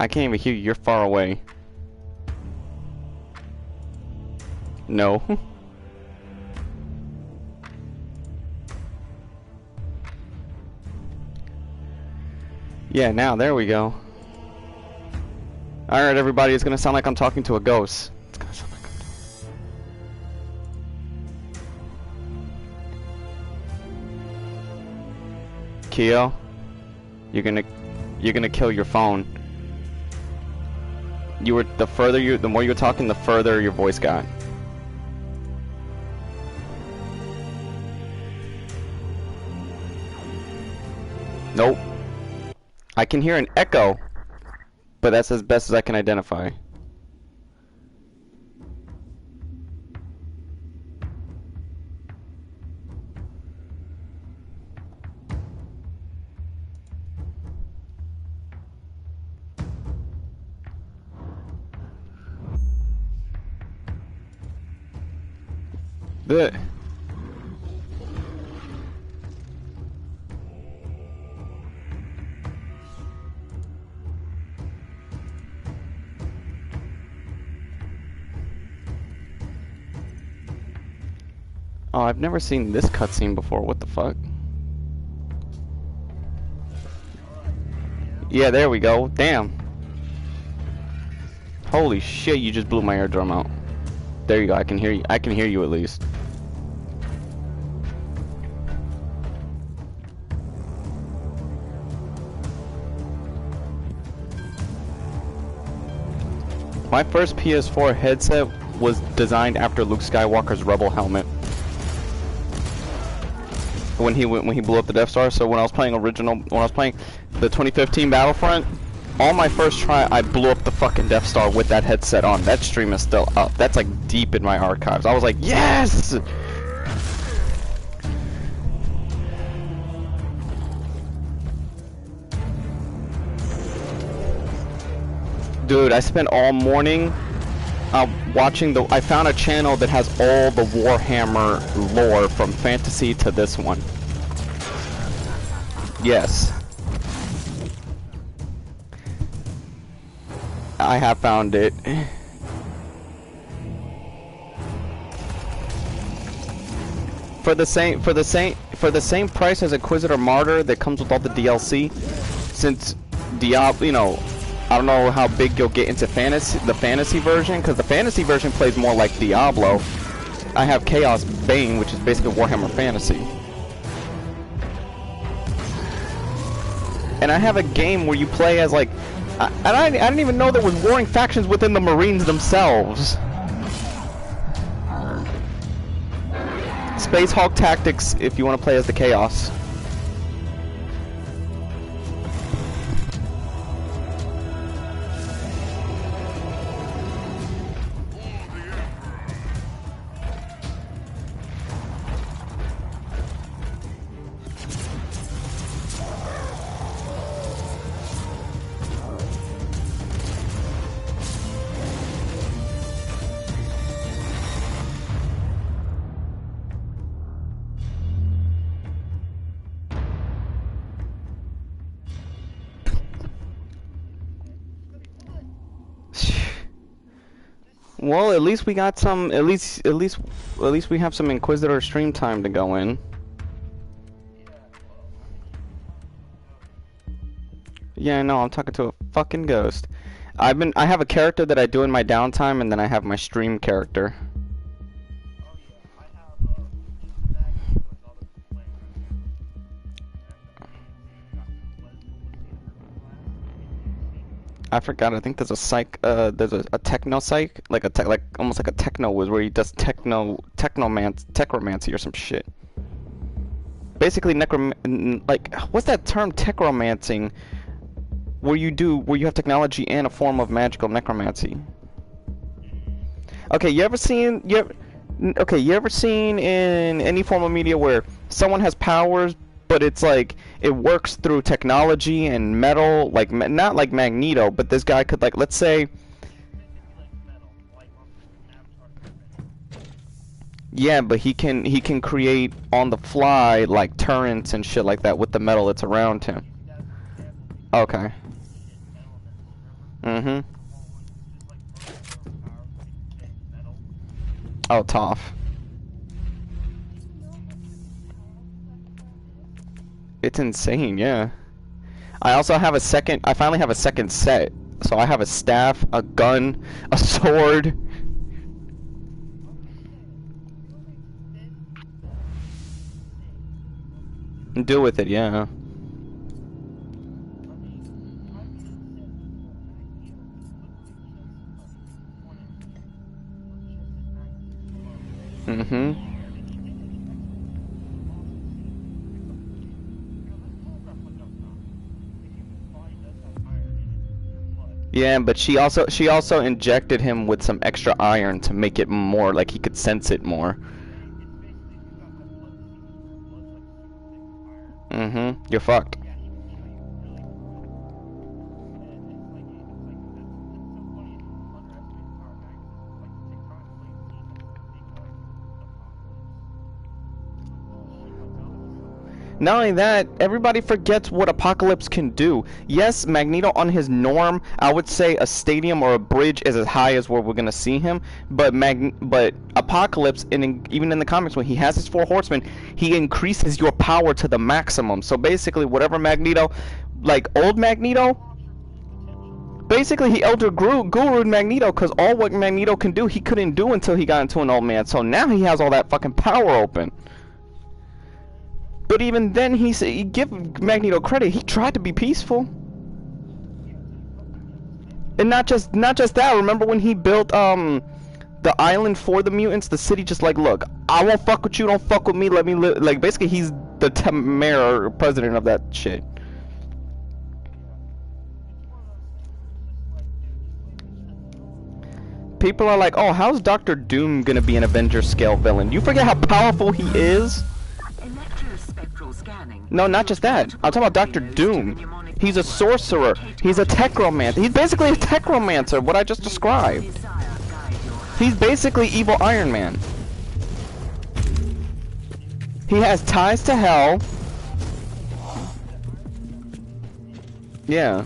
I can't even hear you. You're far away. No. Yeah, now there we go. Alright, everybody, it's gonna sound like I'm talking to a ghost. It's gonna sound like Keo, you're gonna kill your phone. The more you were talking, the further your voice got. Nope. I can hear an echo, but that's as best as I can identify. Blech. Oh, I've never seen this cutscene before. What the fuck? Yeah, there we go. Damn. Holy shit, you just blew my eardrum out. There you go. I can hear you. I can hear you at least. My first PS4 headset was designed after Luke Skywalker's Rebel helmet. When he blew up the Death Star. So when I was playing the 2015 Battlefront, on my first try I blew up the fucking Death Star with that headset on. That stream is still up. That's like deep in my archives. I was like, yes! Dude, I spent all morning watching I found a channel that has all the Warhammer lore from fantasy to this one. Yes. I have found it. For the same price as Inquisitor Martyr that comes with all the DLC, since Diablo, you know, I don't know how big you'll get into the fantasy version, because the fantasy version plays more like Diablo. I have Chaos Bane, which is basically Warhammer Fantasy. And I have a game where you play as like, I didn't even know there was warring factions within the Marines themselves. Space Hulk Tactics, if you want to play as the Chaos. Well, at least we got some. At least we have some Inquisitor stream time to go in. Yeah, I know. I'm talking to a fucking ghost. I have a character that I do in my downtime, and then I have my stream character. I forgot. I think there's a there's a techno psych, like almost like a techno whiz, where he does techromancy or some shit. Basically, like what's that term? Techromancing, where you have technology and a form of magical necromancy. Okay, you ever seen in any form of media where someone has powers, but it's like it works through technology and metal, like not like Magneto, but this guy could, like, let's say, yeah, but he can create on the fly like turrets and shit like that with the metal that's around him. Okay. Mm-hmm. Oh, Toph. It's insane, yeah. I also have a second, I finally have a second set. So I have a staff, a gun, a sword. And deal with it, yeah. Mm-hmm. Yeah, but she also injected him with some extra iron to make it more like he could sense it more. Mm-hmm. You're fucked. Not only that, everybody forgets what Apocalypse can do. Yes, Magneto on his norm, I would say a stadium or a bridge is as high as where we're gonna see him. But Apocalypse, even in the comics, when he has his 4 horsemen, he increases your power to the maximum. So basically, whatever Magneto, like old Magneto, basically he Elder Guru'd Magneto, because all what Magneto can do, he couldn't do until he got into an old man. So now he has all that fucking power open. But even then, he give Magneto credit. He tried to be peaceful, and not just that. Remember when he built the island for the mutants? The city just like, look, I won't fuck with you. Don't fuck with me. Let me live. Like basically, he's the mayor or president of that shit. People are like, oh, how's Doctor Doom gonna be an Avenger scale villain? You forget how powerful he is. No, not just that. I'm talking about Dr. Doom. He's a sorcerer. He's a techromancer. He's basically a techromancer, what I just described. He's basically evil Iron Man. He has ties to hell. Yeah.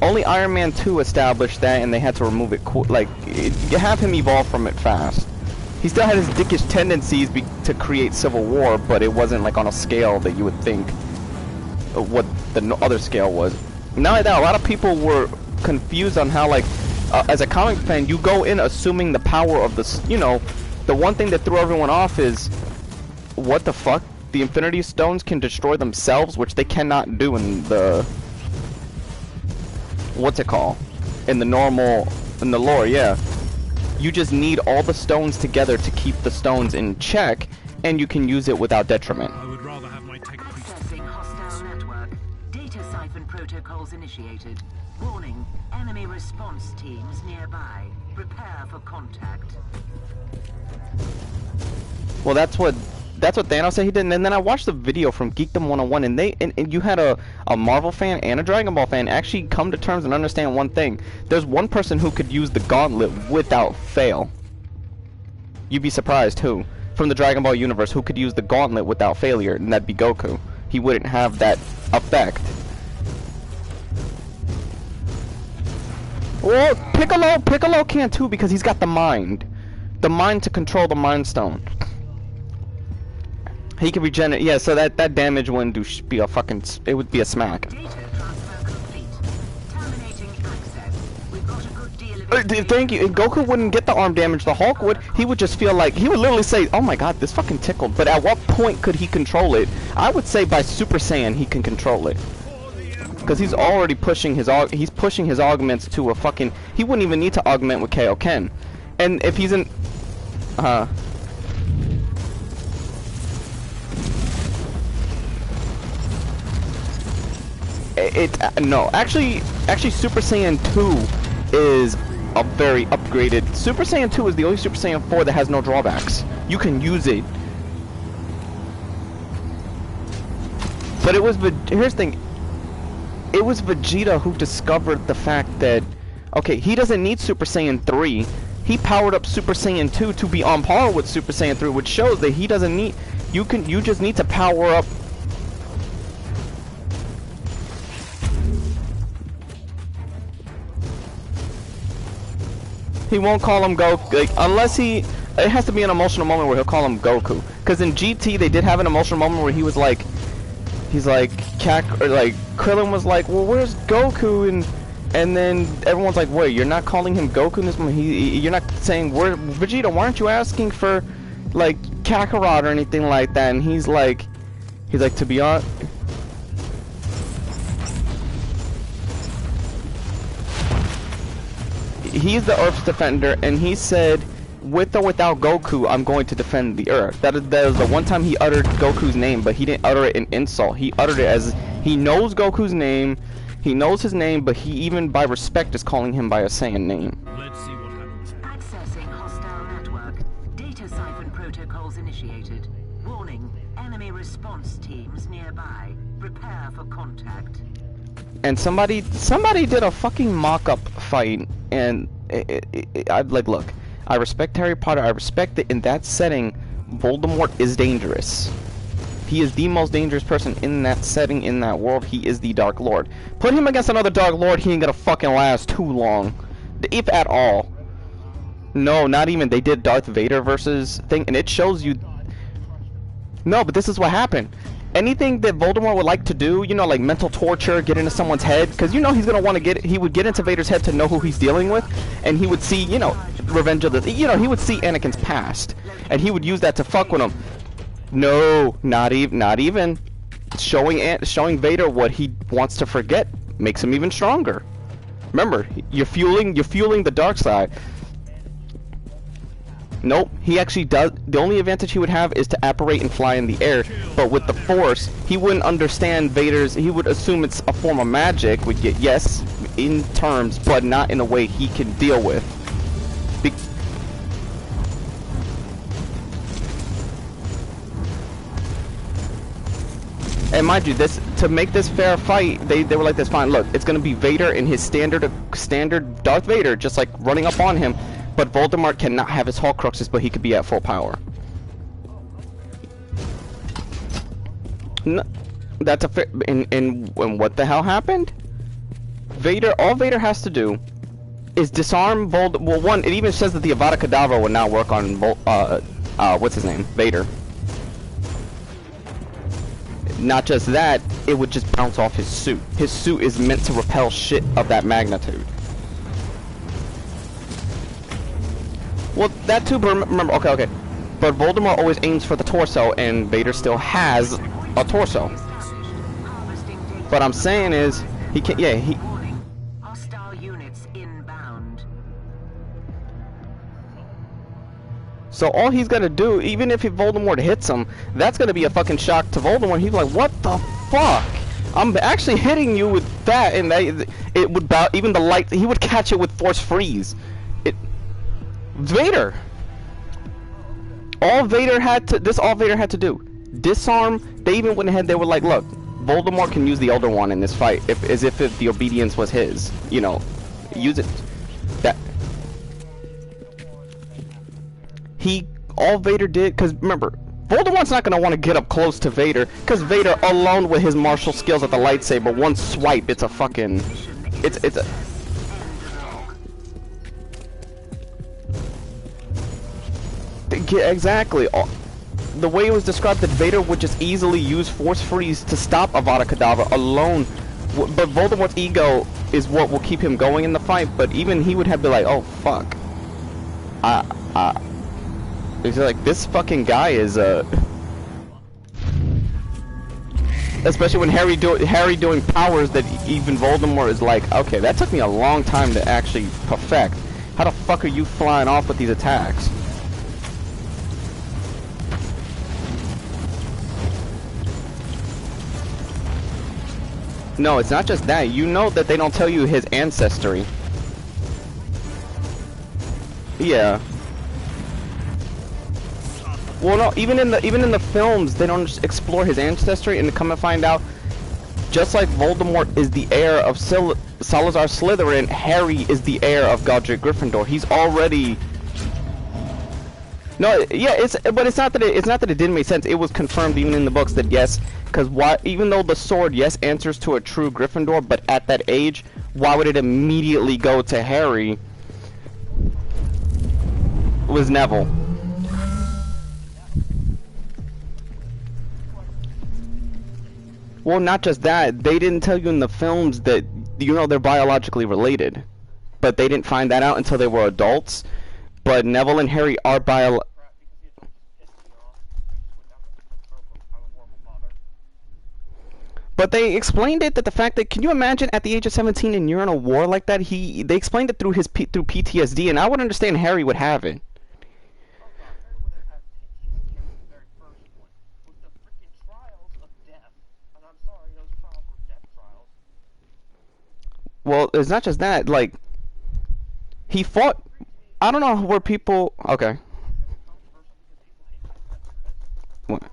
Only Iron Man 2 established that, and they had to remove it. You have him evolve from it fast. He still had his dickish tendencies to create civil war, but it wasn't like on a scale that you would think what the other scale was. Not only that, a lot of people were confused on how, like, as a comic fan, you go in assuming the power of the, you know, the one thing that threw everyone off is, what the fuck? The Infinity Stones can destroy themselves, which they cannot do in the, what's it called? In the lore, yeah. You just need all the stones together to keep the stones in check, and you can use it without detriment. I would rather have my tech Accessing hostile network. Data siphon protocols initiated. Warning, enemy response teams nearby. Prepare for contact. Well, that's what Thanos said he did, and then I watched the video from Geekdom 101, and you had a Marvel fan and a Dragon Ball fan actually come to terms and understand one thing. There's one person who could use the gauntlet without fail. You'd be surprised who, from the Dragon Ball universe, who could use the gauntlet without failure, and that'd be Goku. He wouldn't have that effect. Well, Piccolo can too, because he's got the mind to control the Mind Stone. He can regenerate, yeah, so that damage wouldn't be a fucking, it would be a smack. Data transfer complete. Terminating access. We've got a good deal of Thank you. And Goku wouldn't get the arm damage, the Hulk would. He would just feel like, he would literally say, oh my god, this fucking tickled. But at what point could he control it? I would say by Super Saiyan he can control it. Because he's already pushing his augments to a fucking, he wouldn't even need to augment with Kaioken. And if he's in, no, actually Super Saiyan 2 is a very upgraded. Super Saiyan 2 is the only Super Saiyan 4 that has no drawbacks. You can use it. But it was, here's the thing, it was Vegeta who discovered the fact that, okay, he doesn't need Super Saiyan 3. He powered up Super Saiyan 2 to be on par with Super Saiyan 3, which shows that he doesn't need, you just need to power up. He won't call him Goku, like, unless he. It has to be an emotional moment where he'll call him Goku. Because in GT they did have an emotional moment where he was like, he's like, Krillin was like, well, where's Goku? And then everyone's like, wait, you're not calling him Goku in this moment? You're not saying, where, Vegeta, why aren't you asking for, like, Kakarot or anything like that? And he's like, to be honest. He's the Earth's defender, and he said, with or without Goku, I'm going to defend the Earth. That is the one time he uttered Goku's name, but he didn't utter it in insult. He uttered it as he knows Goku's name, he knows his name, but he even by respect is calling him by a Saiyan name. Let's see what happens. Accessing hostile network. Data siphon protocols initiated. Warning, enemy response teams nearby. Prepare for contact. And somebody did a fucking mock-up fight, and I'd like, look, I respect Harry Potter, I respect that in that setting, Voldemort is dangerous. He is the most dangerous person in that setting, in that world. He is the Dark Lord. Put him against another Dark Lord, he ain't gonna fucking last too long. If at all. No, not even. They did Darth Vader versus thing, and it shows you... No, but this is what happened. Anything that Voldemort would like to do, you know, like mental torture, get into someone's head, because you know he's gonna want to get, he would get into Vader's head to know who he's dealing with, and he would see, you know, Revenge of the, you know, he would see Anakin's past, and he would use that to fuck with him. No, not even. Showing Vader what he wants to forget makes him even stronger. Remember, you're fueling the dark side. Nope, he actually does. The only advantage he would have is to apparate and fly in the air, but with the Force, he wouldn't understand Vader's, he would assume it's a form of magic, would get, yes, in terms, but not in a way he can deal with. And mind you, this, to make this fair fight, they were like this, fine, look, it's gonna be Vader in his standard Darth Vader, just like running up on him, but Voldemort cannot have his Horcruxes, but he could be at full power. No, that's a fair, and what the hell happened? Vader, all Vader has to do is disarm Voldemort. Well, one, it even says that the Avada Kedavra will now work on what's his name? Vader. Not just that, it would just bounce off his suit. His suit is meant to repel shit of that magnitude. Well, that too, but remember, okay. But Voldemort always aims for the torso, and Vader still has a torso. What I'm saying is, he can't, yeah, he... Hostile units inbound. So all he's gonna do, even if Voldemort hits him, that's gonna be a fucking shock to Voldemort. He's like, what the fuck? I'm actually hitting you with that, and it would bow, even the light, he would catch it with Force Freeze. Vader! All Vader had to do, disarm. They even went ahead, they were like, look, Voldemort can use the Elder Wand in this fight, as if the obedience was his, you know, use it. That all Vader did, because remember, Voldemort's not going to want to get up close to Vader, because Vader alone with his martial skills at the lightsaber, one swipe, it's a fucking, it's a... Exactly. The way it was described, that Vader would just easily use Force Freeze to stop Avada Kedavra alone, but Voldemort's ego is what will keep him going in the fight, but even he would have to be like, oh fuck. It's like, this fucking guy is especially when Harry doing powers that even Voldemort is like, okay, that took me a long time to actually perfect. How the fuck are you flying off with these attacks? No, it's not just that. You know that they don't tell you his ancestry. Yeah. Well, no, even in the films, they don't explore his ancestry, and to come and find out, just like Voldemort is the heir of Salazar Slytherin, Harry is the heir of Godric Gryffindor. He's already... No, yeah, but it's not that it didn't make sense. It was confirmed even in the books that yes, because even though the sword yes answers to a true Gryffindor, but at that age, why would it immediately go to Harry? Was Neville. Well, not just that. They didn't tell you in the films that, you know, they're biologically related. But they didn't find that out until they were adults. But Neville and Harry are But they explained it that the fact that, can you imagine at the age of 17 and you're in a war like that? They explained it through through PTSD, and I would understand Harry would have it. Well, it's not just that. Like, he fought. I don't know where people. Okay. What?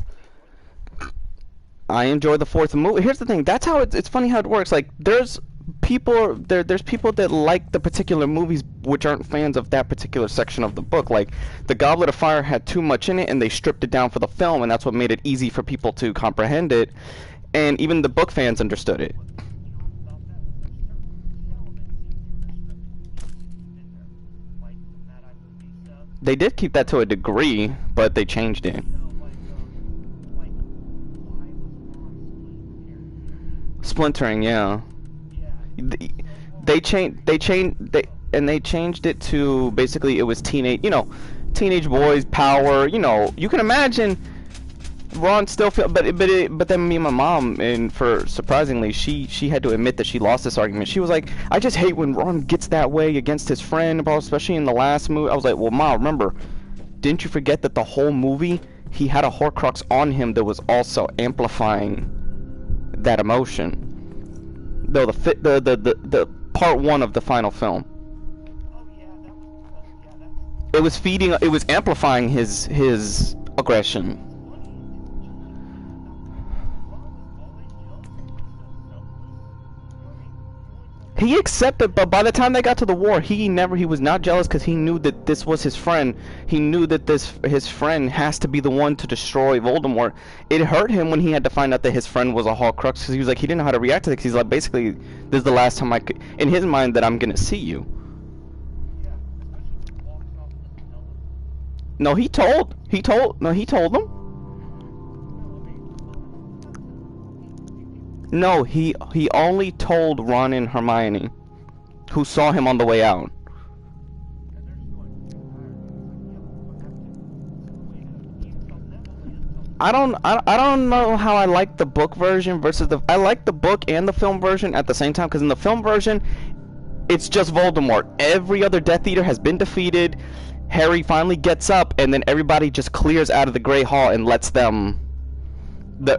I enjoy the fourth movie. Here's the thing. That's how it's funny how it works. Like, there's people that like the particular movies which aren't fans of that particular section of the book. Like, the Goblet of Fire had too much in it, and they stripped it down for the film, and that's what made it easy for people to comprehend it. And even the book fans understood it. They did keep that to a degree, but they changed it. Splintering, yeah. They changed it to basically it was teenage boys power. You know, you can imagine Ron still feel, but then me and my mom, and for surprisingly, she had to admit that she lost this argument. She was like, I just hate when Ron gets that way against his friend, especially in the last movie. I was like, well, Mom, remember, didn't you forget that the whole movie he had a Horcrux on him that was also amplifying that emotion? Though the part one of the final film, it was amplifying his aggression. He accepted, but by the time they got to the war, he was not jealous because he knew that this was his friend. He knew that his friend has to be the one to destroy Voldemort. It hurt him when he had to find out that his friend was a Horcrux, because he was like, he didn't know how to react to it, because he's like, basically, this is the last time in his mind, that I'm gonna see you. No, he told them. No, he only told Ron and Hermione, who saw him on the way out. I don't know how I like the book version versus I like the book and the film version at the same time, because in the film version, it's just Voldemort. Every other Death Eater has been defeated. Harry finally gets up, and then everybody just clears out of the Great Hall and lets them. They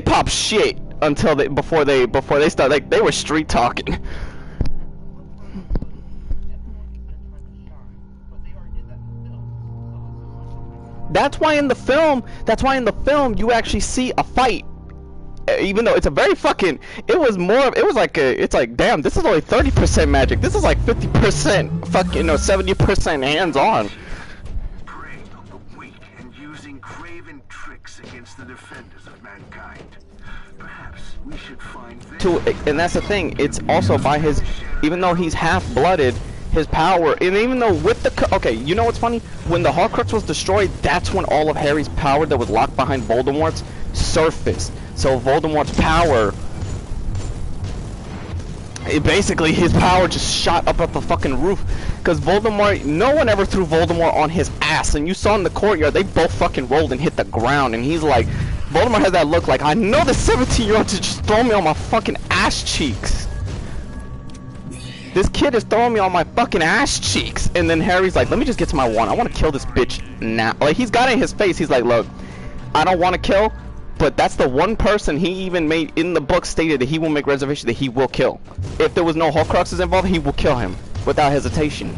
pop shit until before they start, like, they were street talking. That's why in the film you actually see a fight, even though it's a very fucking. It's like, damn, this is only 30% magic. This is like 50% fucking, 70% hands on. Prey on the weak and using craven tricks against the defenders of mankind. Perhaps we should find and that's the thing. It's also by his, even though he's half-blooded, his power, and even though with the okay, you know what's funny? When the Horcrux was destroyed, that's when all of Harry's power that was locked behind Voldemort's surfaced. So Voldemort's power, basically his power just shot up the fucking roof. Because Voldemort, no one ever threw Voldemort on his ass, and you saw in the courtyard, they both fucking rolled and hit the ground, and he's like, Voldemort has that look like, I know this 17-year-old to just throw me on my fucking ass cheeks. This kid is throwing me on my fucking ass cheeks. And then Harry's like, let me just get to my one. I want to kill this bitch now. Like, he's got it in his face. He's like, look, I don't want to kill, but that's the one person he even made in the book stated that he will make reservation that he will kill. If there was no Horcruxes involved, he will kill him without hesitation.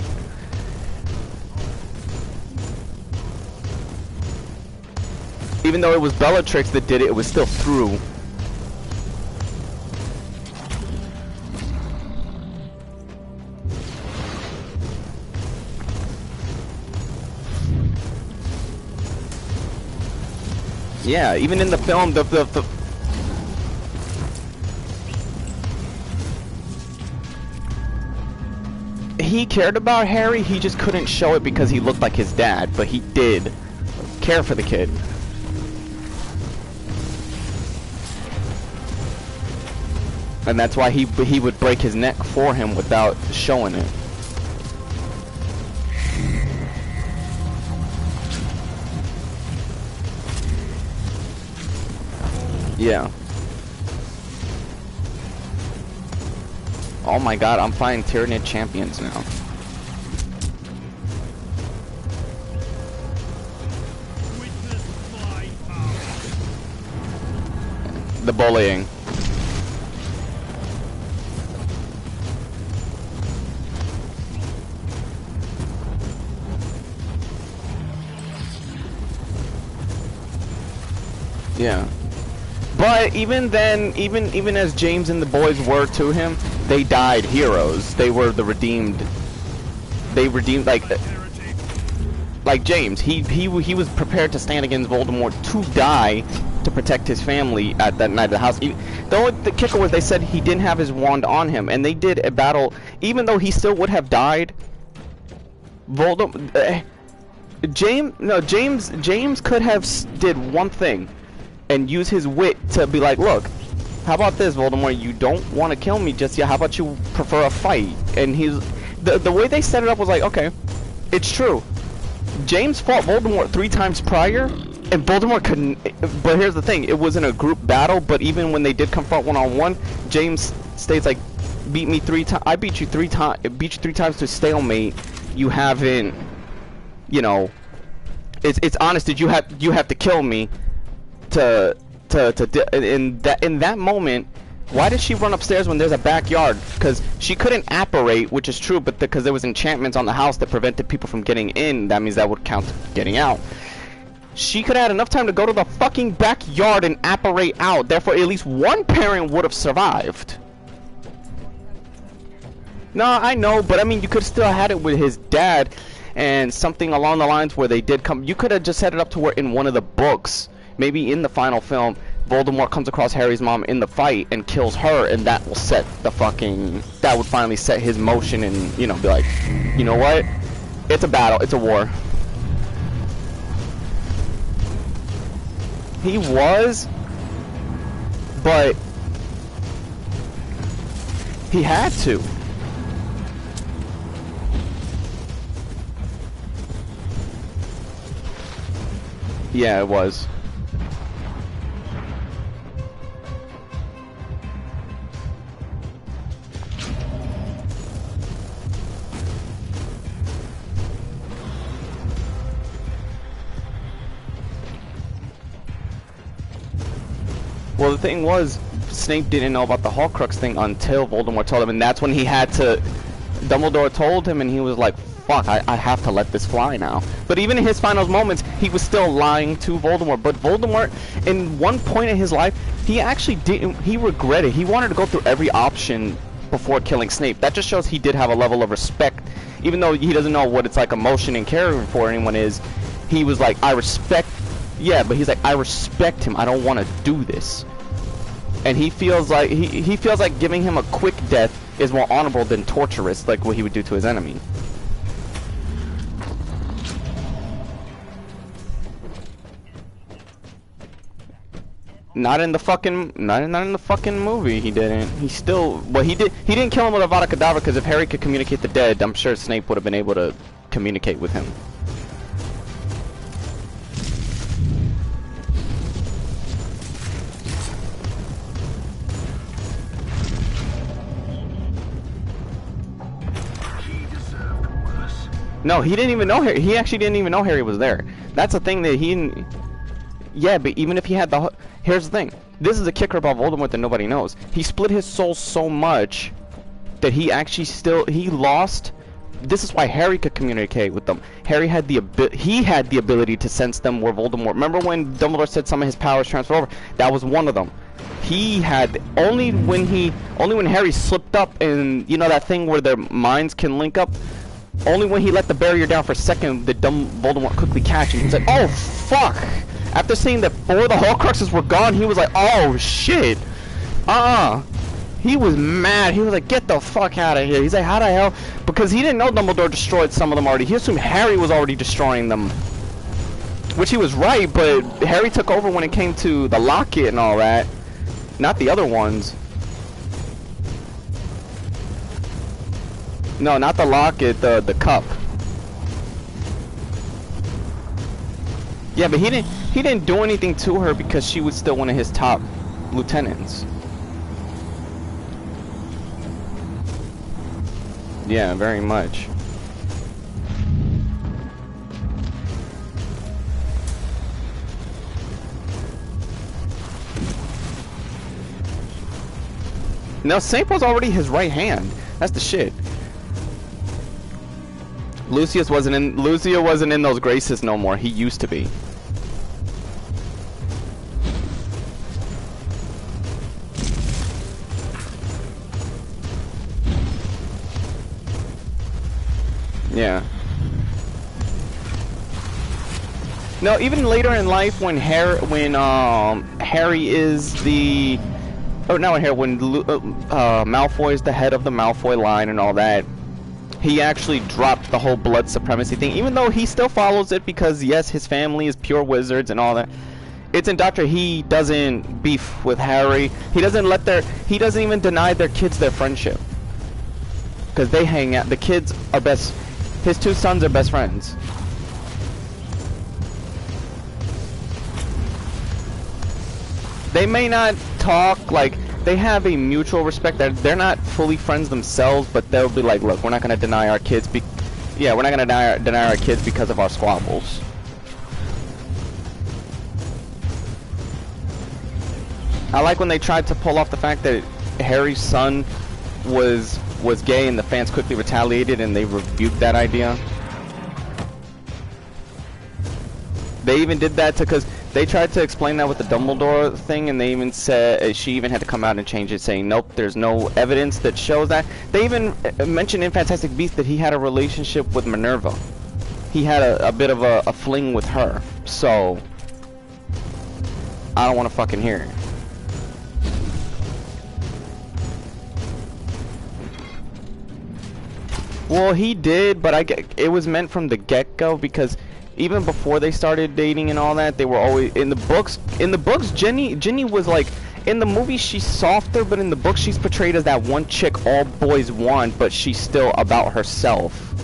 Even though it was Bellatrix that did it, it was still through. Yeah, even in the film, he cared about Harry, he just couldn't show it because he looked like his dad, but he did care for the kid. And that's why he would break his neck for him without showing it. Yeah. Oh my god, I'm fighting Tyranid champions now. The bullying. Yeah. But even then, even as James and the boys were to him, they died heroes. They were the redeemed. They redeemed like James. He was prepared to stand against Voldemort to die to protect his family at that night at the house. The kicker was they said he didn't have his wand on him, and they did a battle. Even though he still would have died, James could have did one thing. And use his wit to be like, look, how about this, Voldemort? You don't want to kill me just yet. How about you prefer a fight? And the way they set it up was like, okay, it's true. James fought Voldemort 3 times prior, and Voldemort couldn't. But here's the thing: it wasn't a group battle. But even when they did confront one-on-one, James states like, beat me 3 times. I beat you 3 times. Beat you 3 times to stalemate. You haven't, you know. It's honest. Did you have to kill me? In that moment, why did she run upstairs when there's a backyard? Because she couldn't apparate, which is true, but because there was enchantments on the house that prevented people from getting in, that means that would count getting out. She could have had enough time to go to the fucking backyard and apparate out. Therefore, at least one parent would have survived. No, I know, but I mean, you could still have had it with his dad and something along the lines where they did come. You could have just set it up to where in one of the books, maybe in the final film, Voldemort comes across Harry's mom in the fight and kills her, and that will set the fucking... That would finally set his motion and, you know, be like, you know what? It's a battle. It's a war. He was, but he had to. Yeah, it was. Well, the thing was, Snape didn't know about the Horcrux thing until Voldemort told him, and that's when he had to... Dumbledore told him, and he was like, fuck, I have to let this fly now. But even in his final moments, he was still lying to Voldemort. But Voldemort, in one point in his life, he actually didn't... He regretted. He wanted to go through every option before killing Snape. That just shows he did have a level of respect. Even though he doesn't know what it's like emotion and caring for anyone is, he was like, I respect... Yeah, but he's like, I respect him. I don't want to do this. And he feels like he feels like giving him a quick death is more honorable than torturous, like what he would do to his enemy. Not in the fucking movie. He didn't. He still. Well, he did. He didn't kill him with Avada Kedavra because if Harry could communicate the dead, I'm sure Snape would have been able to communicate with him. No, he didn't even know Harry. He actually didn't even know Harry was there. That's the thing that he didn't... Yeah, but even if he had the... Here's the thing. This is the kicker about Voldemort that nobody knows. He split his soul so much that he actually still... He lost... This is why Harry could communicate with them. Harry had the ability to sense them where Voldemort... Remember when Dumbledore said some of his powers transfer over? That was one of them. He had... Only when Harry slipped up and... You know that thing where their minds can link up? Only when he let the barrier down for a second did Voldemort quickly catch him. He was like, oh, fuck! After seeing that 4 of the Horcruxes were gone, he was like, oh, shit! He was mad. He was like, get the fuck out of here. He's like, how the hell? because he didn't know Dumbledore destroyed some of them already. He assumed Harry was already destroying them. Which he was right, but Harry took over when it came to the locket and all that. Not the other ones. No, not the locket, the cup. Yeah, but he didn't do anything to her because she was still one of his top lieutenants. Yeah, very much. No, St. Paul's already his right hand. That's the shit. Lucio wasn't in those graces no more. He used to be. Yeah. No, even later in life when Harry is the when Malfoy is the head of the Malfoy line and all that, he actually dropped the whole blood supremacy thing, even though he still follows it because, yes, his family is pure wizards and all that. It's in Doctor, he doesn't beef with Harry. He doesn't even deny their kids their friendship. Because they hang out, his two sons are best friends. They may not talk, like, they have a mutual respect that they're not fully friends themselves, but they'll be like, look, we're not gonna deny our kids we're not gonna deny our kids because of our squabbles. I like when they tried to pull off the fact that Harry's son was gay and the fans quickly retaliated and they rebuked that idea. They even did that because they tried to explain that with the Dumbledore thing, and they even said she even had to come out and change it, saying nope, there's no evidence that shows that. They even mentioned in Fantastic Beasts that he had a relationship with Minerva. He had a bit of a fling with her, so I don't want to fucking hear it. Well, he did, but it was meant from the get-go because even before they started dating and all that, they were always in the books. In the books, Ginny was like, in the movie she's softer, but in the book she's portrayed as that one chick all boys want, but she's still about herself.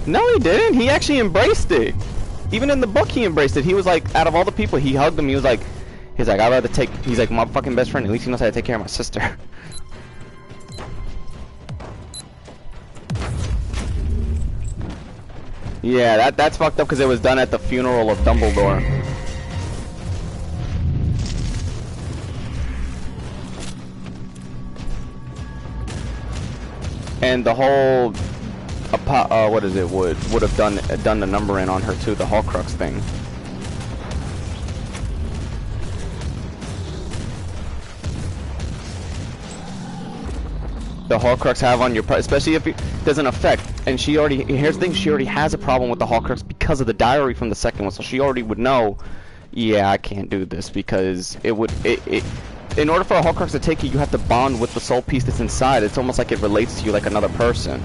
No, he didn't. He actually embraced it. Even in the book, he embraced it. He was like, out of all the people, he hugged him. He's like, I'd rather take. He's like, my fucking best friend. At least he knows how to take care of my sister. Yeah, that's fucked up because it was done at the funeral of Dumbledore. And the whole, what is it? Would have done the numbering on her too, the Horcrux thing. The Horcrux have on your, especially if it doesn't affect. And here's the thing, she already has a problem with the Horcrux because of the diary from the second one, so she already would know, yeah, I can't do this because in order for a Horcrux to take you have to bond with the soul piece that's inside. It's almost like it relates to you like another person.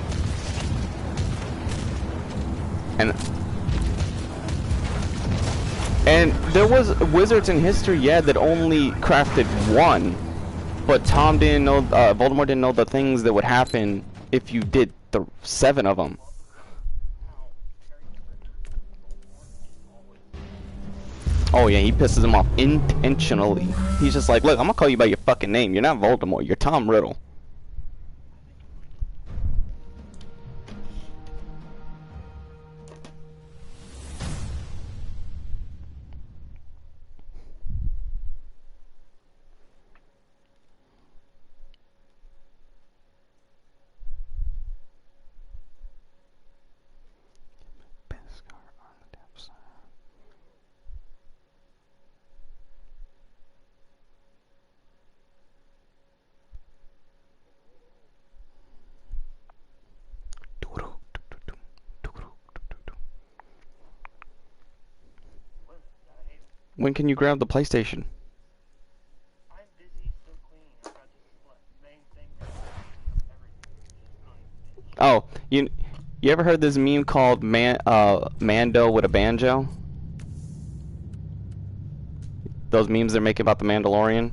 And there was wizards in history, yeah, that only crafted one. But Tom didn't know, Voldemort didn't know the things that would happen if you did the 7 of them. Oh yeah, he pisses him off intentionally. He's just like, look, I'm gonna call you by your fucking name. You're not Voldemort, you're Tom Riddle. When can you grab the PlayStation? You ever heard this meme called Mando with a banjo? Those memes they're making about the Mandalorian?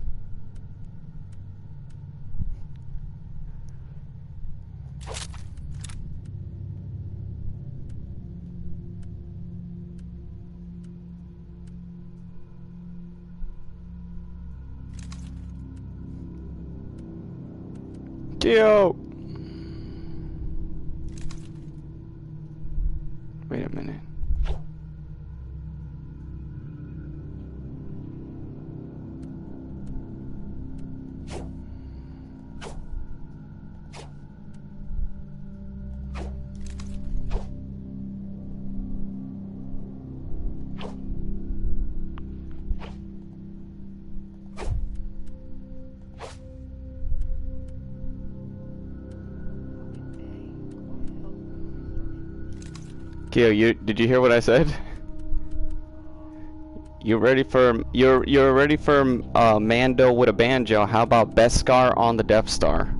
Yo! Wait a minute. Kyo, did you hear what I said? You're ready for Mando with a banjo. How about Beskar on the Death Star?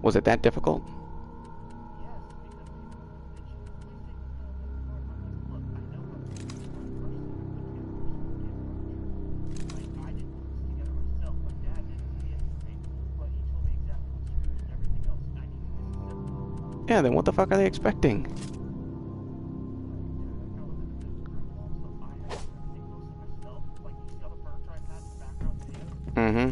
Was it that difficult? Yeah, then what the fuck are they expecting? Mm-hmm.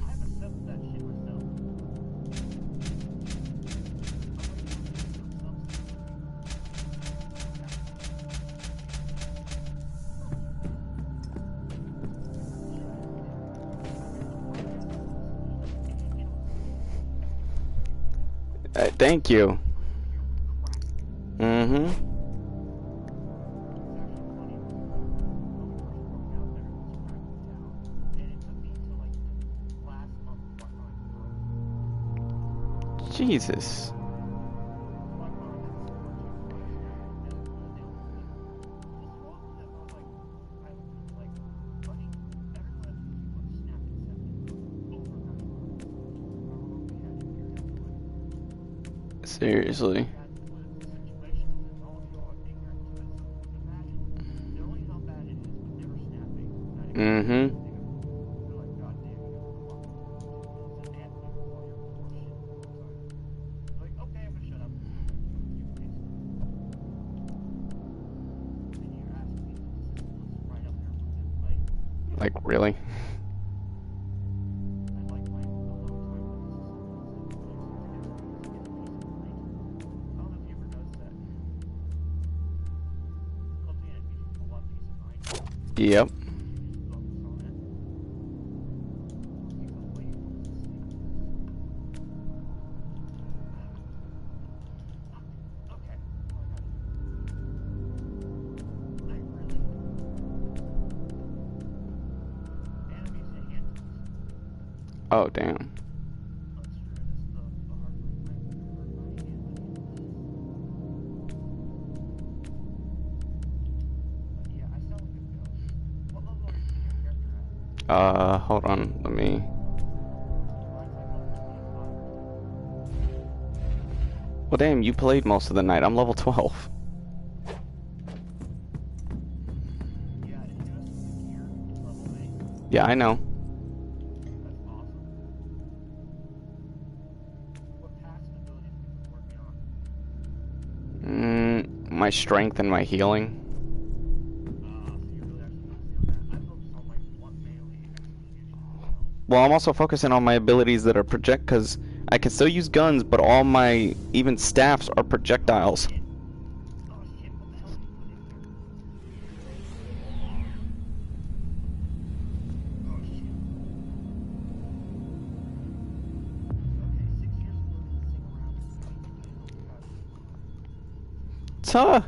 Thank you. Mm-hmm. Jesus. Seriously. Mm-hmm. Like, really? Yep. Oh, damn. Hold on, let me... Well, damn, you played most of the night. I'm level 12. Yeah, I know. My strength and my healing. Well, I'm also focusing on my abilities that are project, because I can still use guns, but all my, even staffs are projectiles. Tuh.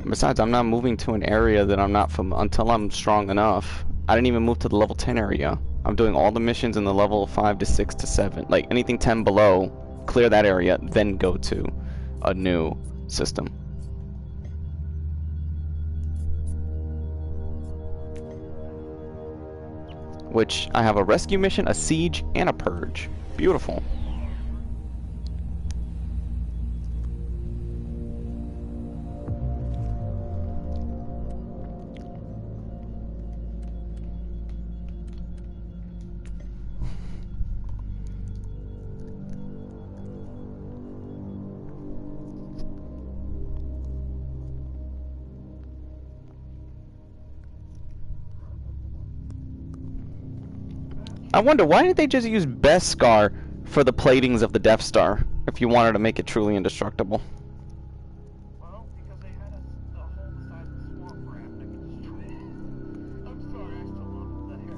Besides, I'm not moving to an area that I'm not from until I'm strong enough. I didn't even move to the level 10 area. I'm doing all the missions in the level 5 to 6 to 7. Like, anything 10 below, clear that area, then go to a new system. Which I have a rescue mission, a siege, and a purge. Beautiful. I wonder, why didn't they just use Beskar for the platings of the Death Star if you wanted to make it truly indestructible? Well, because they had a hole the size of a swamp rat that could destroy it. I'm sorry, I still love the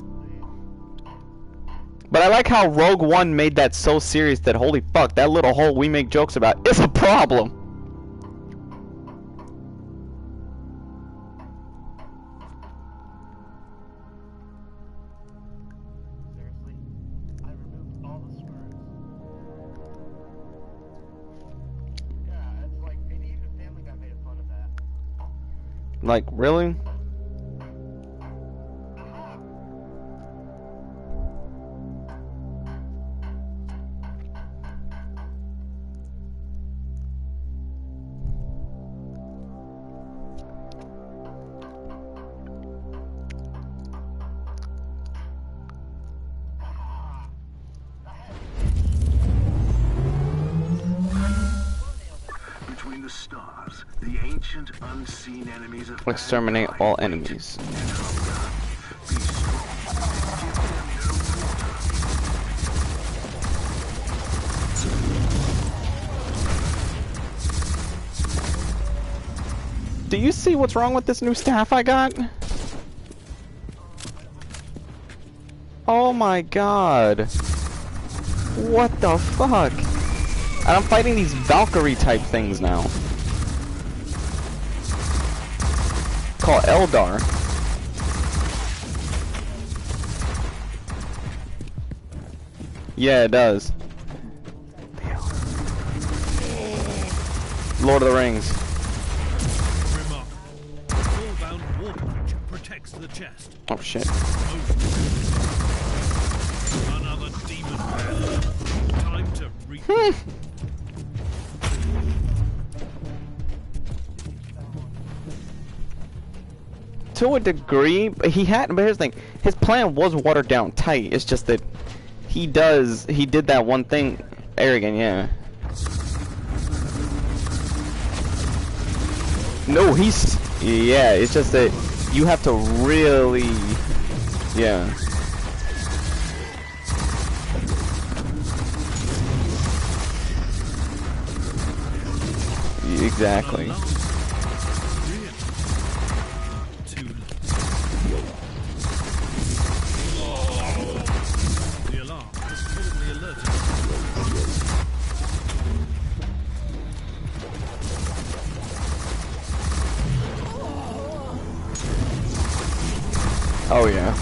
But I like how Rogue One made that so serious that holy fuck, that little hole we make jokes about is a problem. Seriously, I removed all the screws. Yeah, it's like maybe even Family Guy made fun of that. Like, really? Between the stars, the ancient unseen enemies of Exterminate mankind all wait enemies. and hunger. Be strong. Give them no quarter. Do you see what's wrong with this new staff I got? Oh my god. What the fuck? And I'm fighting these Valkyrie type things now. Called Eldar. Yeah, it does. Lord of the Rings. Remarkable. A full-bound war breach protects the chest. Oh shit. Another demon man. Time to reap. To a degree, but he had. But here's the thing: his plan was watered down tight. It's just that he did that one thing. Arrogant, yeah. No, yeah. It's just that you have to really, yeah. Exactly. The alarm has probably alerted. Oh yeah.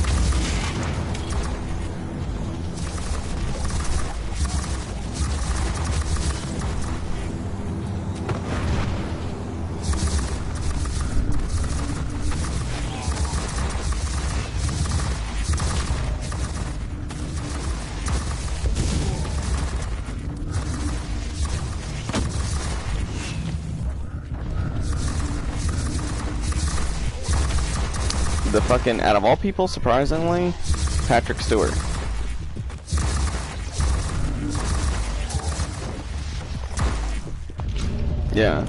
The fucking, out of all people, surprisingly, Patrick Stewart. Yeah.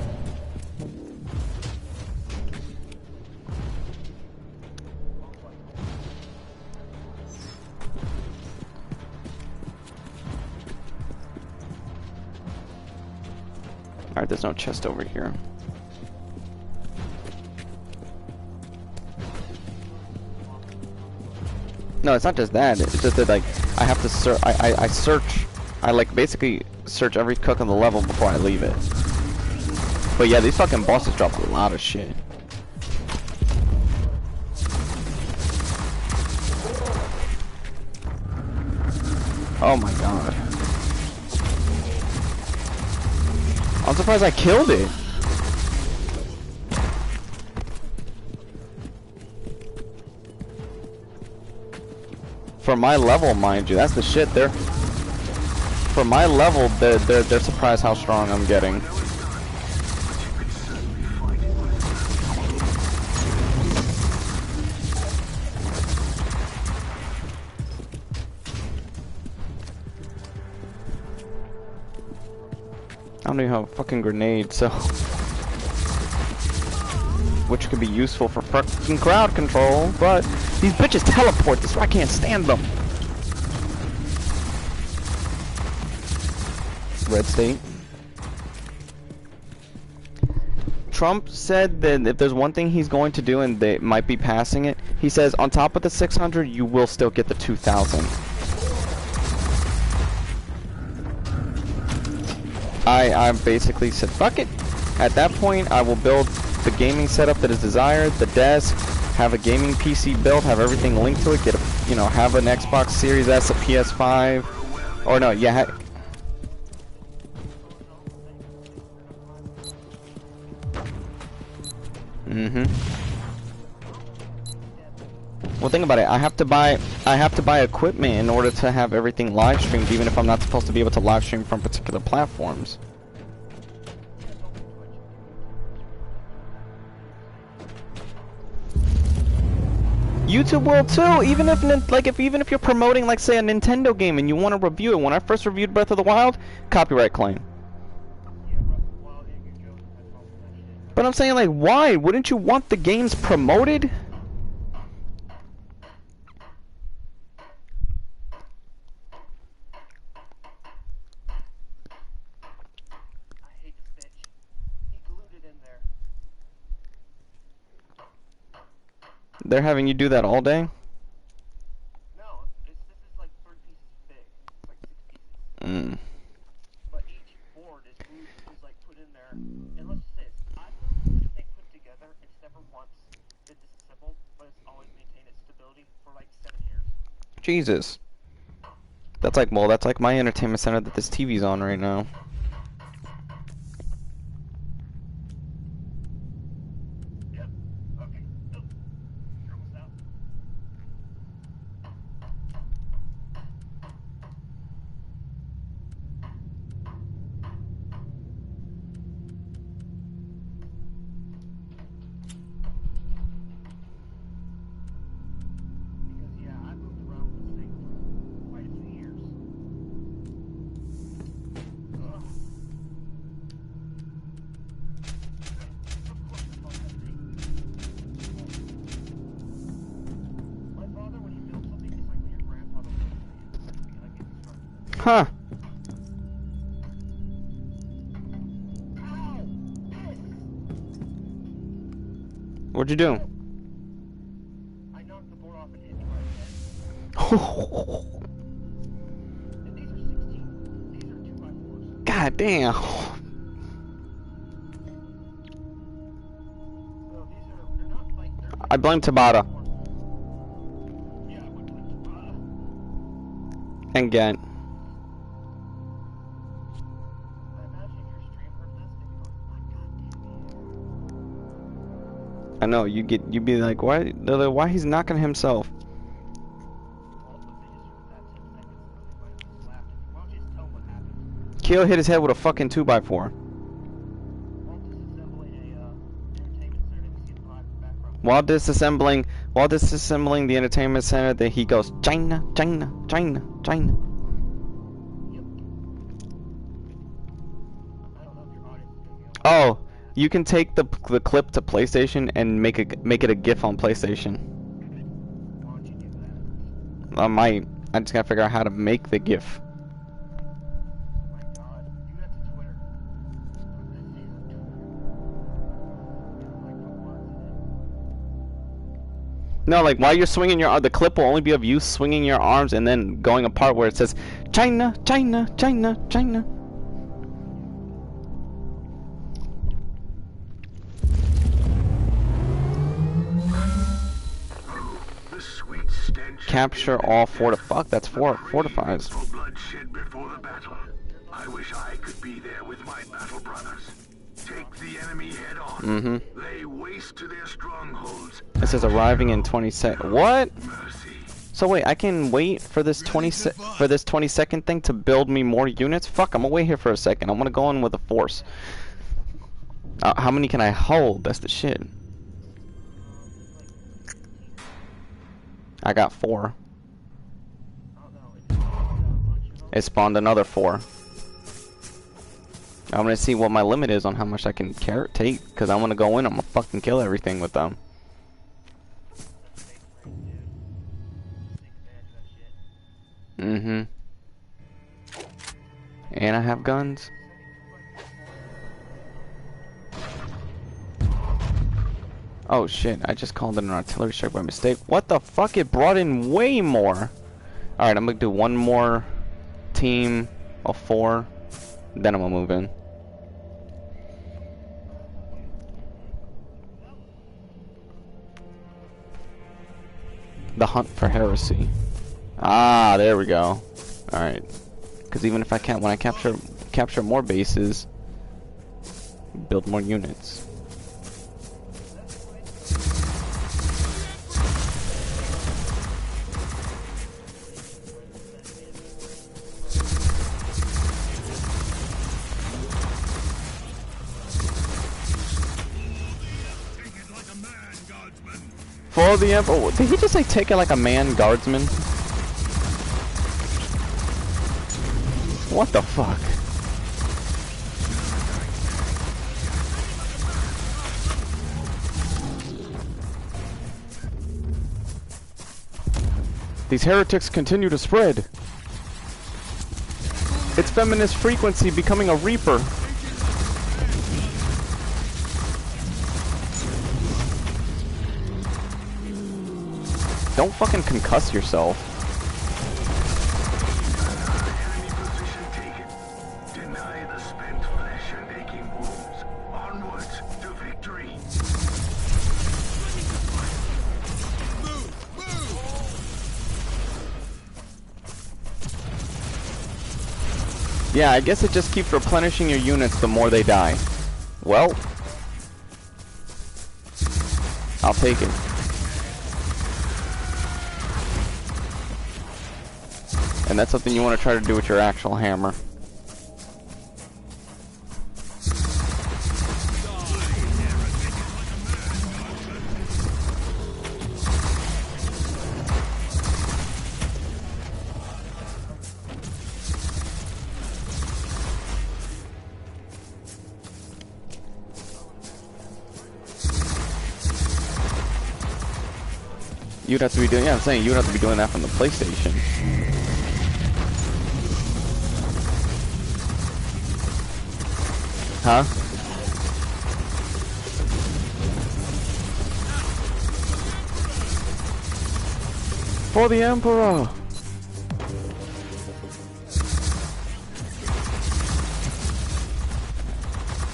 Alright, there's no chest over here. No, it's not just that. It's just that, like, I have to search. I search. I like basically search every cook on the level before I leave it. But yeah, these fucking bosses drop a lot of shit. Oh my god. I'm surprised I killed it. For my level, mind you, that's the shit. They're for my level, they're surprised how strong I'm getting. I don't even have a fucking grenade, so which could be useful for fucking crowd control, but these bitches teleport this, so I can't stand them. Red state. Trump said that if there's one thing he's going to do, and they might be passing it, he says on top of the 600, you will still get the 2,000. I basically said, fuck it. At that point, I will build the gaming setup that is desired, the desk, have a gaming PC built, have everything linked to it, get a, you know, have an Xbox Series S, a PS5, or no, yeah. Well, think about it. I have to buy equipment in order to have everything live streamed, even if I'm not supposed to be able to live stream from particular platforms. YouTube will too, even if you're promoting, like, say, a Nintendo game and you want to review it. When I first reviewed Breath of the Wild, copyright claim. But I'm saying, like, why? Wouldn't you want the games promoted? They're having you do that all day? No, this is like 3 pieces big. It's like 6 pieces. But each board is like put in there. And let's just say this. I've never this thing put together. It's never once been disassembled, but it's always maintained its stability for like 7 years. Jesus. That's like, well, that's like my entertainment center that this TV's on right now. Huh. What'd you do? I knocked the board off and hit you right in the head. And these are 16. These are 2x4s. God damn. So they're not like, I blame Tabata. Yeah, I would put Tabata. And Gant. I know, you'd be like, why? They're like, why he's knocking himself? Keo hit his head with a fucking 2x4. While disassembling the entertainment center, that he goes, China, China, China, China. Oh. You can take the clip to PlayStation and make it a GIF on PlayStation. Why don't you do that? I might. I just gotta figure out how to make the GIF. Oh my god, do that to Twitter. No, like while you're swinging your the clip will only be of you swinging your arms and then going apart where it says China, China, China, China. Capture all that's fortifies. Bloodshed before the battle. I wish I could be there with my battle brothers. the enemy head on. Mm-hmm. Lay waste to their strongholds. It says arriving in 20 seconds. What? Mercy. So wait, I can wait for this 20-second thing to build me more units? Fuck, I'm gonna wait here for a second. I'm gonna go in with a force. How many can I hold? That's the shit. I got 4. It spawned another 4. I'm gonna see what my limit is on how much I can take, because I'm gonna go in, I'm gonna fucking kill everything with them. Mm-hmm. And I have guns. Oh shit, I just called it an artillery strike by mistake. What the fuck? It brought in way more. Alright, I'm gonna do one more team of 4. Then I'm gonna move in. The hunt for heresy. Ah, there we go. Alright. Because even if I can't, when I capture more bases, build more units. For the Emperor. Did he just say take it like a man, guardsman? What the fuck? These heretics continue to spread. It's feminist frequency becoming a reaper. Don't fucking concuss yourself. Enemy position taken. Deny the spent flesh and aching wounds. Onwards to victory. Yeah, I guess it just keeps replenishing your units the more they die. Well, I'll take it. And that's something you want to try to do with your actual hammer. You'd have to be doing, yeah, I'm saying you'd have to be doing that from the PlayStation. Huh? For the Emperor!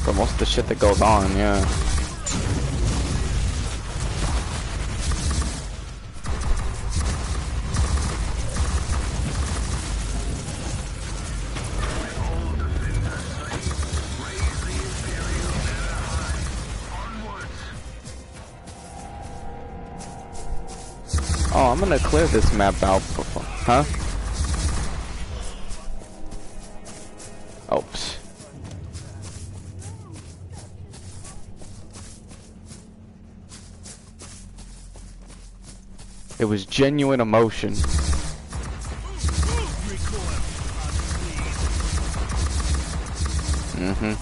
For most of the shit that goes on, yeah. Oh, I'm gonna clear this map out before, huh? Oh, psh. It was genuine emotion. Mm-hmm.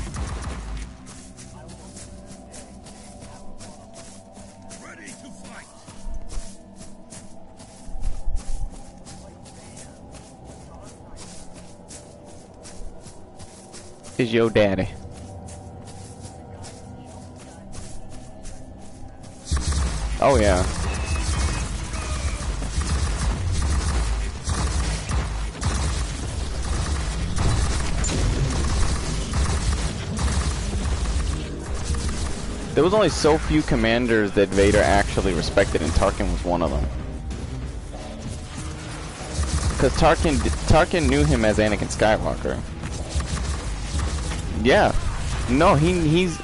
Is your daddy. Oh yeah. There was only so few commanders that Vader actually respected, and Tarkin was one of them. Because Tarkin knew him as Anakin Skywalker. Yeah. No, he's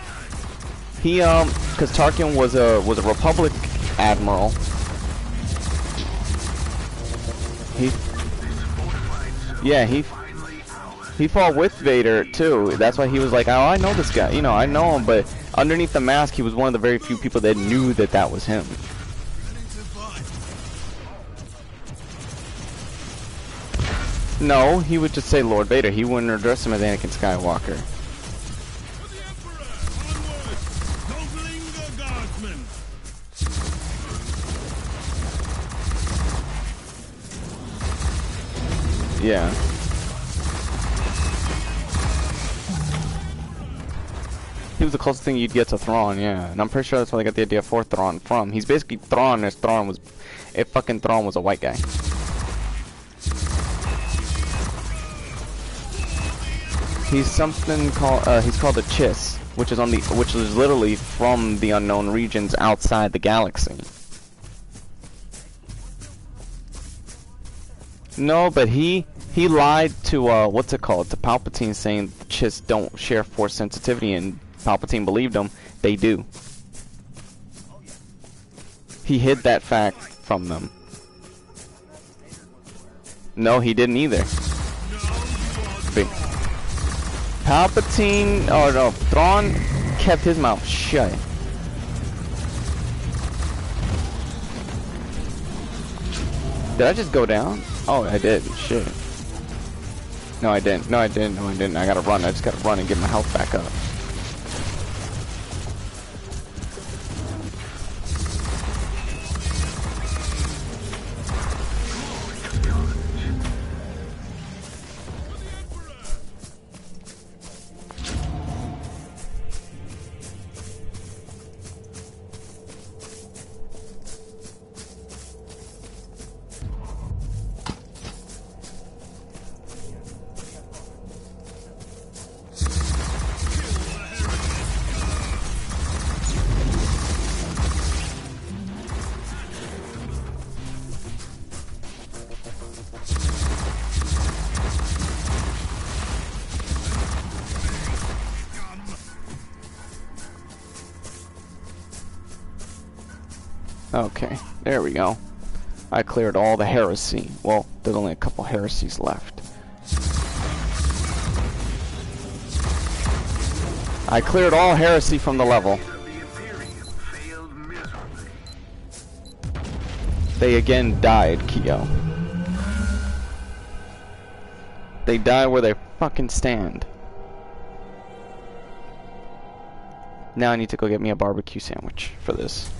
He because Tarkin was a Republic admiral. He fought with Vader too. That's why he was like, oh, I know this guy. You know, I know him. But underneath the mask, he was one of the very few people that knew that that was him. No, he would just say Lord Vader. He wouldn't address him as Anakin Skywalker. Yeah. He was the closest thing you'd get to Thrawn, yeah. And I'm pretty sure that's where they got the idea for Thrawn from. He's basically Thrawn as Thrawn was... If fucking Thrawn was a white guy. He's something called... he's called a Chiss, which is on the... Which is literally from the unknown regions outside the galaxy. No, but he lied to, what's it called? To Palpatine, saying the Chiss don't share Force sensitivity, and Palpatine believed him. They do. He hid that fact from them. No, he didn't either. Palpatine, oh no, Thrawn kept his mouth shut. Did I just go down? Oh, I did. Shit. No, I didn't. No, I didn't. No, I didn't. I gotta run. I just gotta run and get my health back up. Okay, there we go. I cleared all the Heresy. Well, there's only a couple Heresies left. I cleared all Heresy from the level. They again died, Kyo. They die where they fucking stand. Now I need to go get me a barbecue sandwich for this.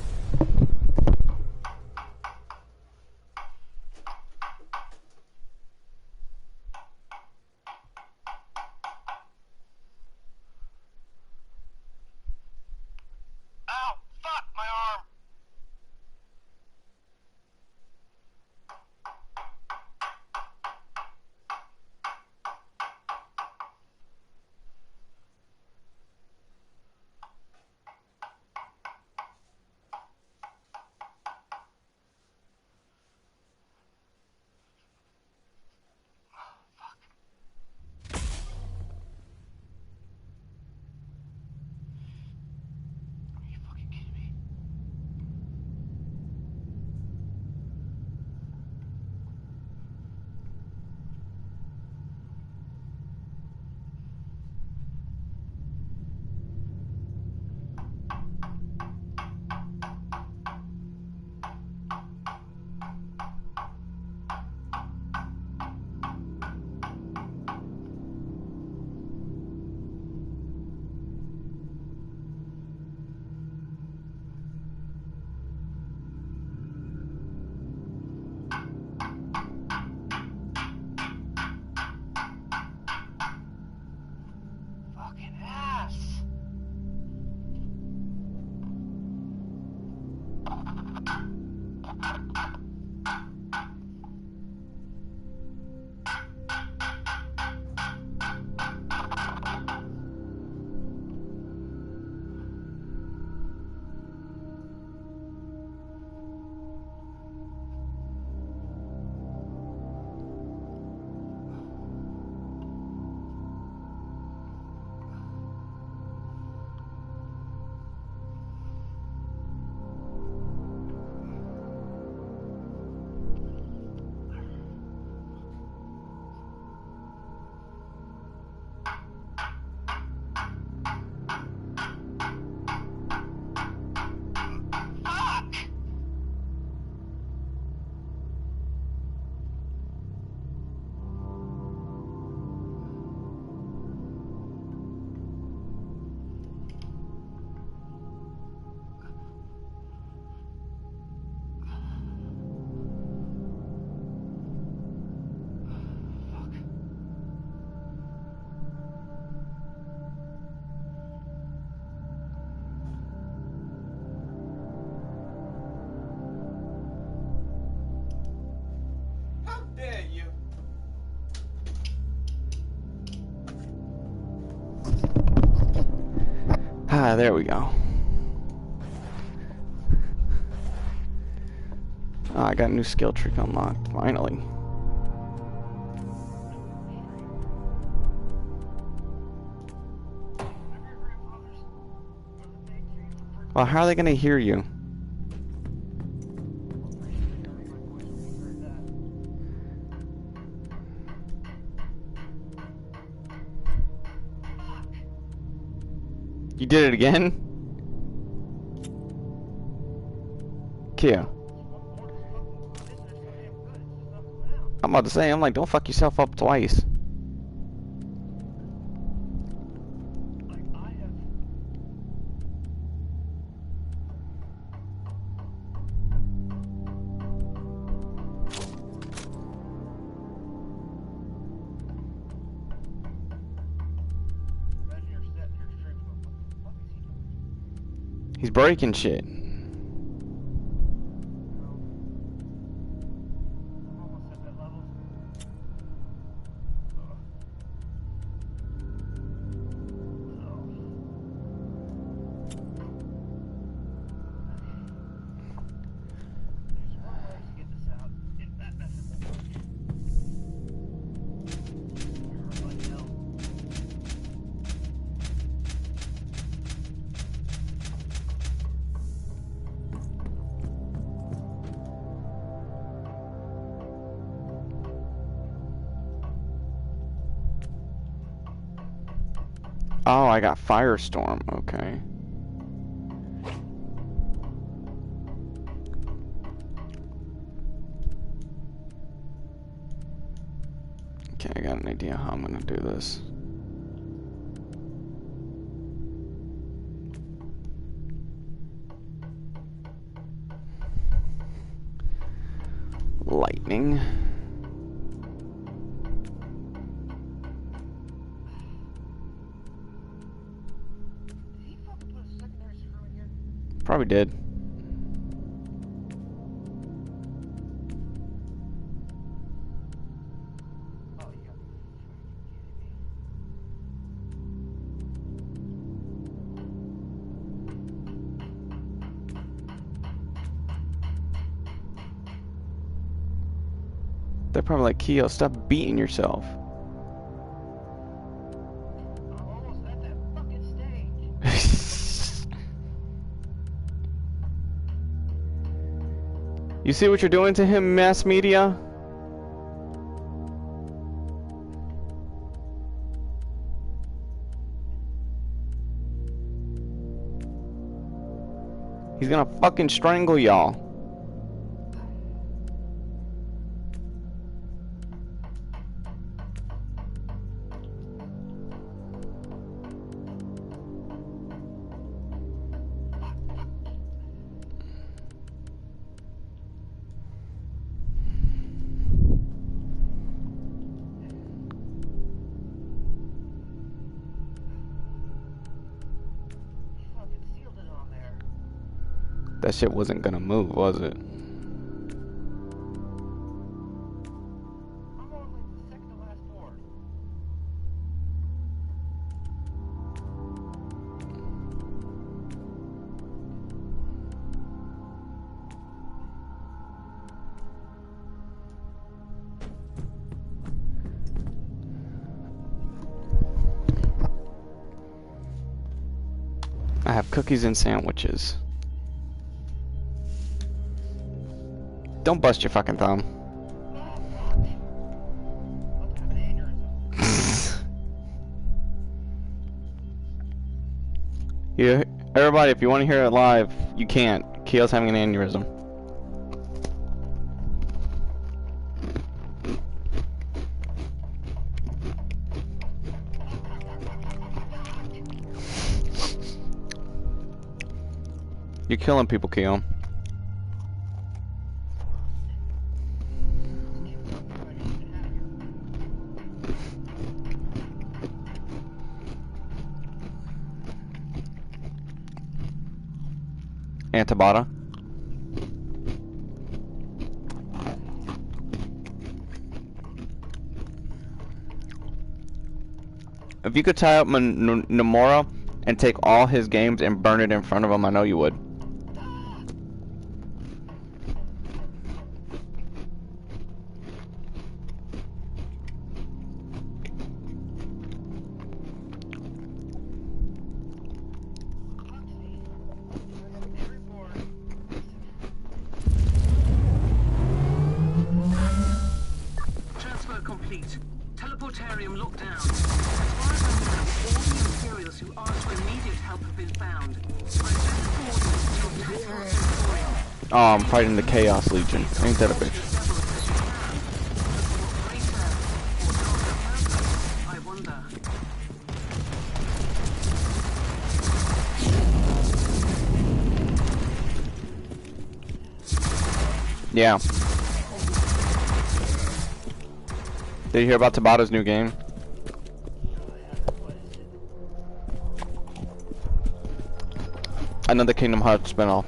Ah, there we go. Oh, I got a new skill tree unlocked, finally. Well, how are they gonna hear you? You did it again? Kia. I'm about to say, I'm like, don't fuck yourself up twice. He's breaking shit. Oh, I got Firestorm, okay. Okay, I got an idea how I'm gonna do this. Lightning. Probably did. They're probably like, Keo, stop beating yourself. I'm almost at that fucking stage. You see what you're doing to him, mass media? He's gonna fucking strangle y'all. That shit wasn't gonna move, was it? I'm on like the second to last board. I have cookies and sandwiches. Don't bust your fucking thumb. Yeah, everybody, if you want to hear it live, you can't. Keo's having an aneurysm. You're killing people, Keo. Antibata. If you could tie up Nomura and take all his games and burn it in front of him, I know you would. Transfer complete. Teleportarium locked down. As far as I know, all the Imperials who asked for immediate help have been found. I've sent coordinates to your tactical sensorium. Oh, I'm fighting the Chaos Legion. Ain't that a bitch? I wonder. Yeah. Did you hear about Tabata's new game? Another Kingdom Hearts spinoff.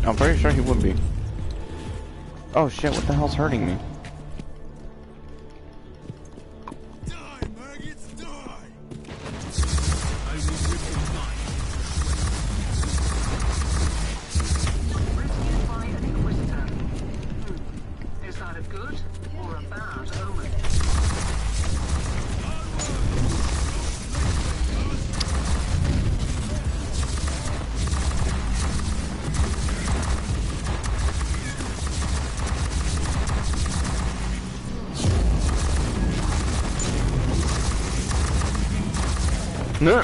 I'm pretty sure he would be. Oh shit, what the hell's hurting me? Die, maggots, die! I will rip your mind. Rescued by an Inquisitor. Is that a good or a bad omen? No.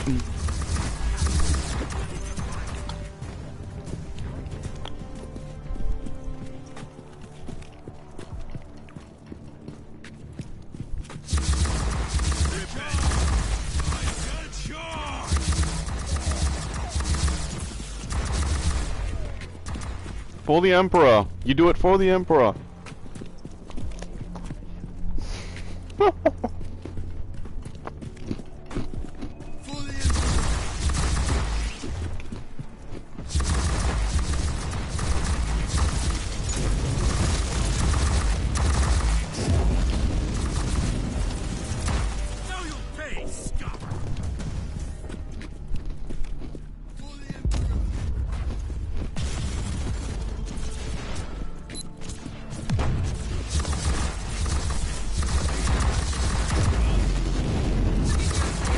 For the Emperor. You do it for the Emperor. Now you'll pay, scum!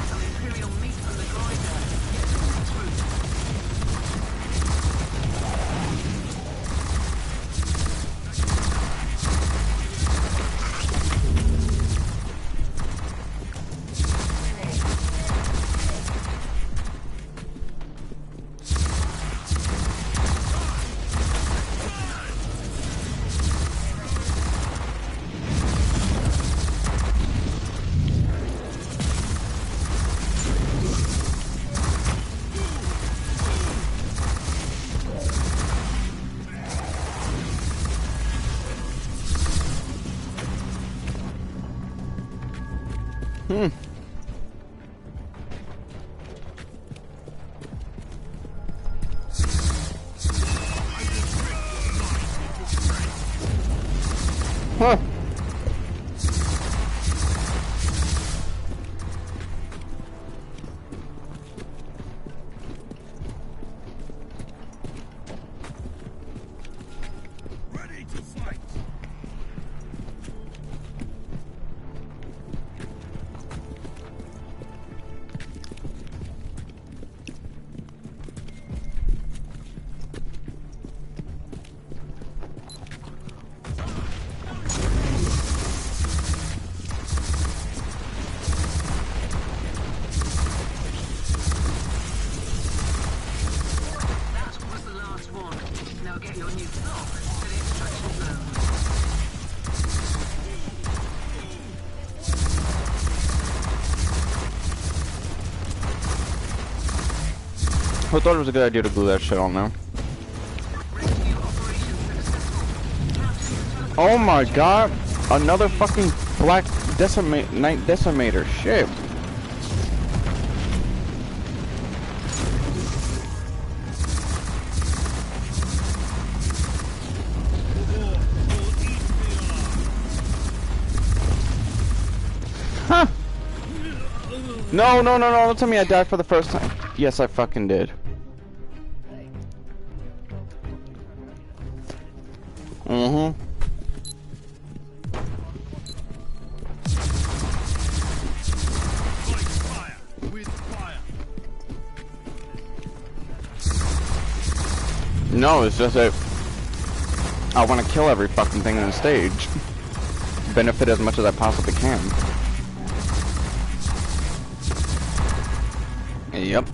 Some Imperial meat from the grinder. Get to its root. Huh. Ready to fight! That was the last one. Now get your new clock to the extraction zone. Who thought it was a good idea to glue that shit on there? Rescue operation successful. Captain, Oh my god! Another fucking black night decimator. Shit. Huh. No, no, no, no, don't tell me I died for the first time. Yes, I fucking did. Mm-hmm. Fire with fire. No, it's just that I want to kill every fucking thing on the stage. Benefit as much as I possibly can. Yep.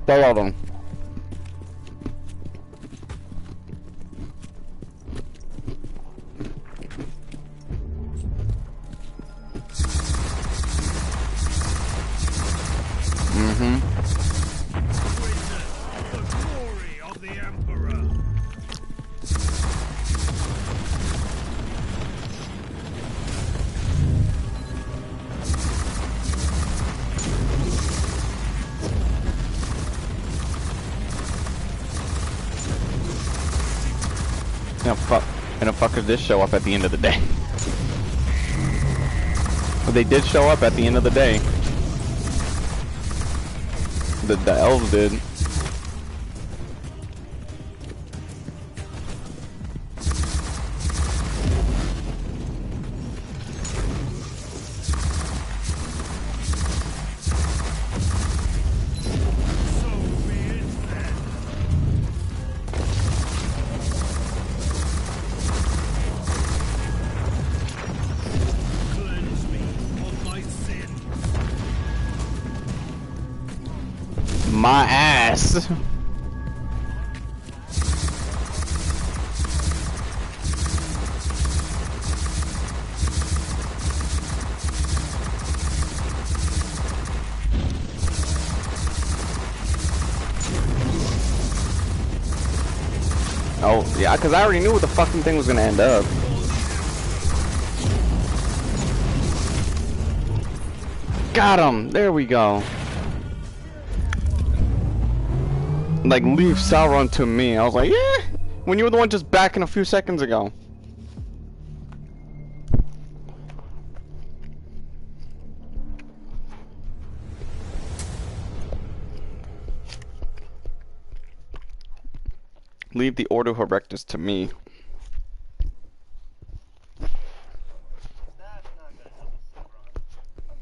Follow them. Mm-hmm. Witness the glory of the Emperor. And the fuckers did show up at the end of the day. But they did show up at the end of the day. The elves did. So be it then. Cleanse me of my sin. My ass. Oh, yeah, because I already knew what the fucking thing was gonna end up. Got him! There we go. Like, leave Sauron to me. I was like, yeah! When you were the one just backing a few seconds ago. Leave the Ordo Erectus to me. That's not gonna help us, Sauron. I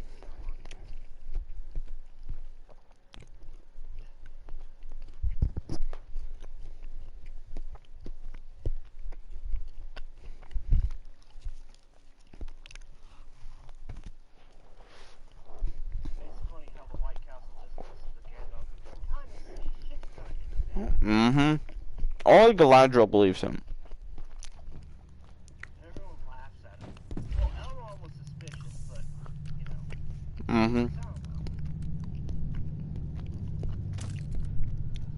mean, it's funny how the White Castle just listens to Gandalf and goes, "Time is shit's gonna hit the fan." Mm-hmm. All Galadriel believes him. Everyone laughs at him. Well, Elrond was suspicious, but, you know, Mm-hmm. Sauron.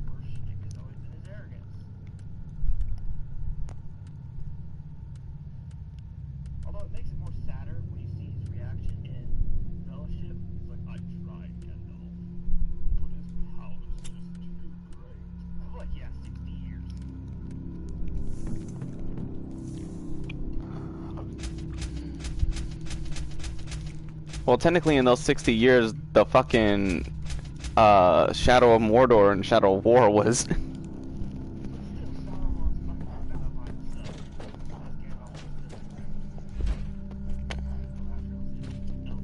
Worst shtick has always been his arrogance. Although it makes it more sadder when you see his reaction in Fellowship. He's like, "I tried, Gandalf, but his power is just too great." I'm like, yeah, 60 years. Well, technically in those 60 years, the fucking Shadow of Mordor and Shadow of War was. But still, Sauron's fucking battle by himself. As Gandalf was still.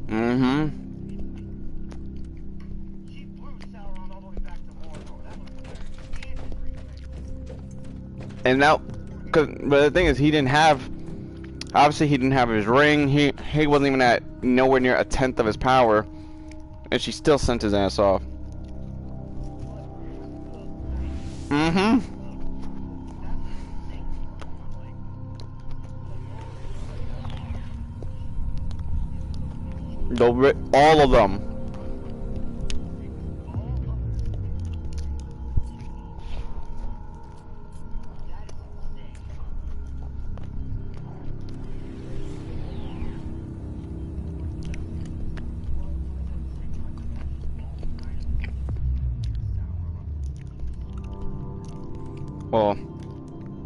Mm-hmm. She blew Sauron all the way back to Mordor. That was hilarious. And the Green Ring. And now, but the thing is, he didn't have. Obviously, he didn't have his ring. He wasn't even at nowhere near a tenth of his power, and she still sent his ass off. Mm-hmm. All of them. Well,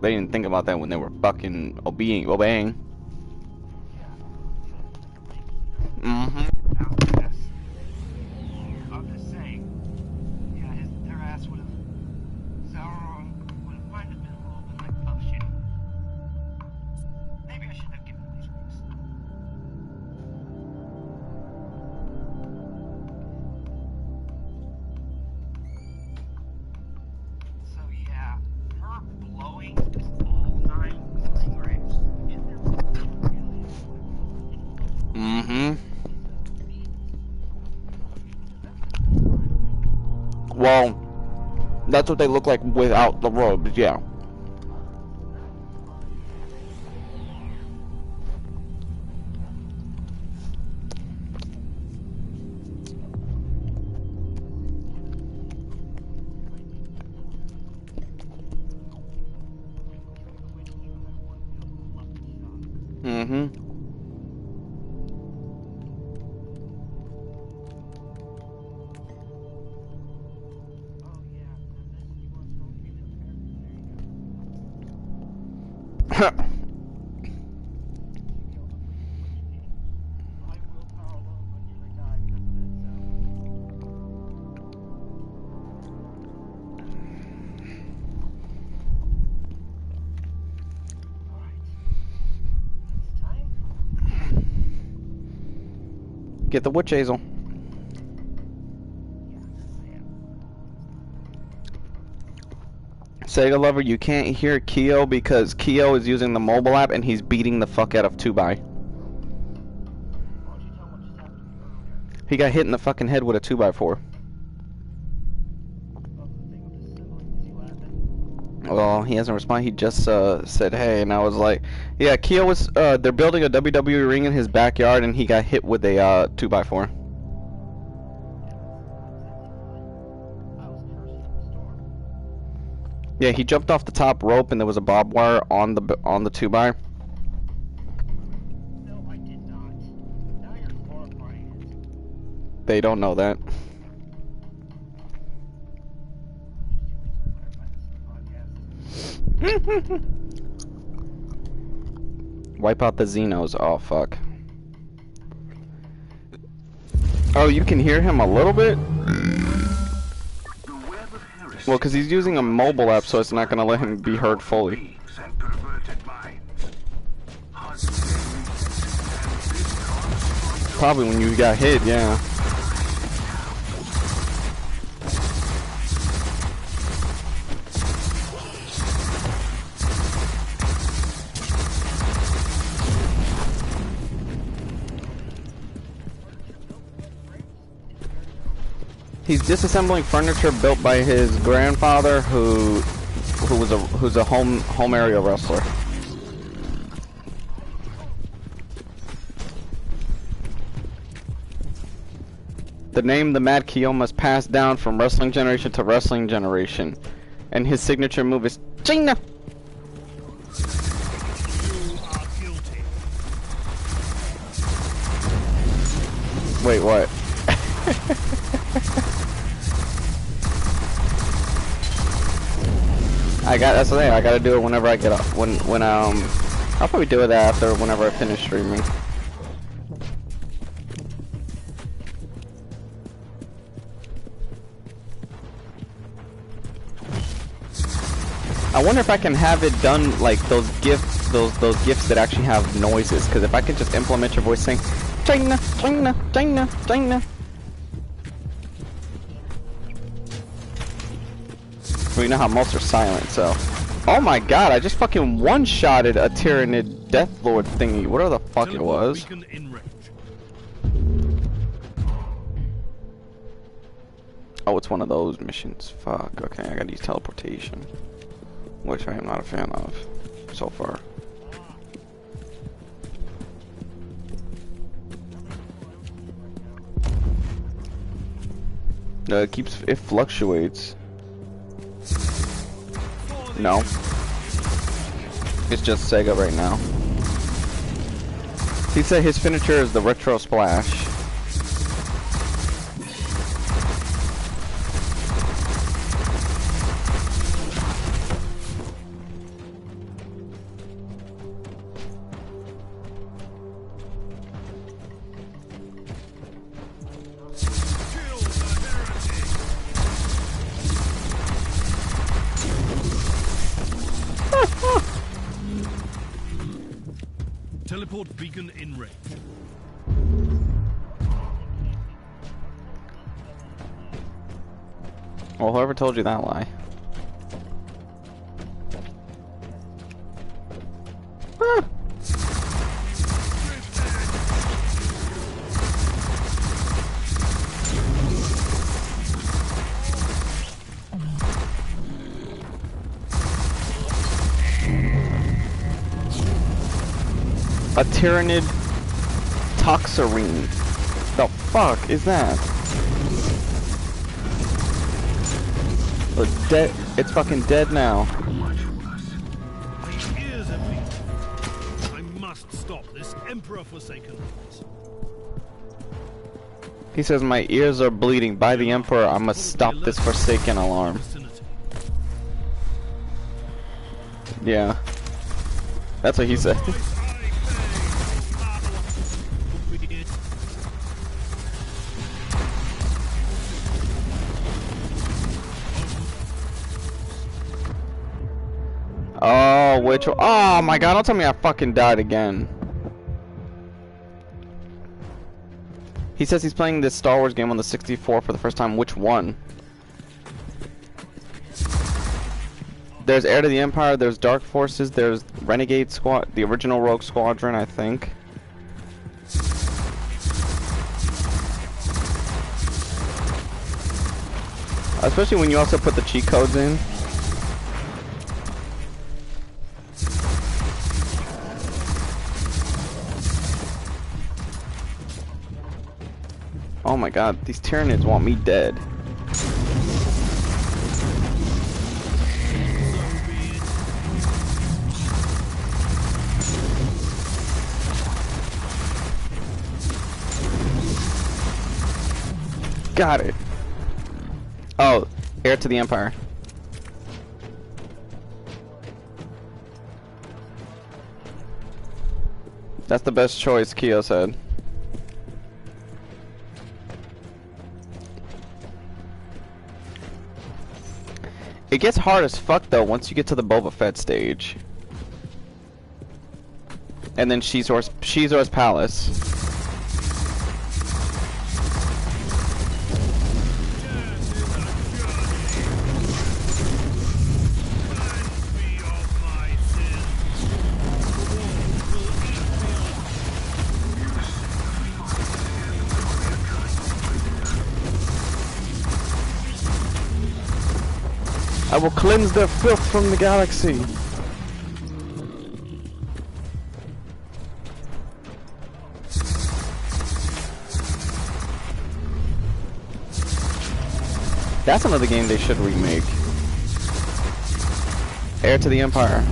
they didn't think about that when they were fucking obeying. Mm-hmm. I'm just saying, yeah, their ass would have, Sauron would have kind of been a little bit like, oh shit. Maybe I shouldn't have given them these rings. So yeah, her blowing all 9 glowing rings in there really is Mm-hmm. Well, that's what they look like without the robes, yeah. Mm-hmm. Get the witch hazel. Sega lover, you can't hear Keo because Keo is using the mobile app and he's beating the fuck out of 2x. He got hit in the fucking head with a 2x4. Well, he hasn't responded. He just said hey, and I was like, yeah, Keo was they're building a WWE ring in his backyard and he got hit with a 2x4. Yeah, he jumped off the top rope and there was a barbed wire on the 2x. No, I did not. Now you're glorifying it. They don't know that. Wipe out the Xenos. Oh fuck. Oh, you can hear him a little bit? Well, because he's using a mobile app, so it's not going to let him be heard fully. Probably when you got hit, yeah. He's disassembling furniture built by his grandfather, who's a home area wrestler. The name the Mad Keo must pass down from wrestling generation to wrestling generation, and his signature move is China. You are guilty. Wait, what? That's the thing. I gotta do it whenever I get up. I'll probably do it after whenever I finish streaming. I wonder if I can have it done like those gifts that actually have noises. Because if I could just implement your voice saying China, China, China, China. Well, you know how most are silent, so. Oh my god, I just fucking one-shotted a Tyranid Deathlord thingy, whatever the fuck it was. Oh, it's one of those missions. Fuck, okay, I gotta use teleportation. Which I am not a fan of, so far. It fluctuates. No. It's just Sega right now. He said his finisher is the retro splash. Teleport beacon in range. Well, whoever told you that lie. Ah. A Tyrannid Toxarine. The fuck is that? It's fucking dead now. My ears are bleeding. I must stop this Emperor-forsaken noise. He says my ears are bleeding. By the Emperor, I must stop this Forsaken alarm. Yeah. That's what he said. Oh, which? Oh my god! Don't tell me I fucking died again. He says he's playing this Star Wars game on the 64 for the first time. Which one? There's Heir to the Empire. There's Dark Forces. There's Renegade Squad. The original Rogue Squadron, I think. Especially when you also put the cheat codes in. Oh my god, these Tyrannids want me dead. Got it. Oh, Heir to the Empire. That's the best choice, Keo said. It gets hard as fuck though once you get to the Boba Fett stage. And then Shizor's Palace. I will cleanse their filth from the galaxy. That's another game they should remake. Heir to the Empire.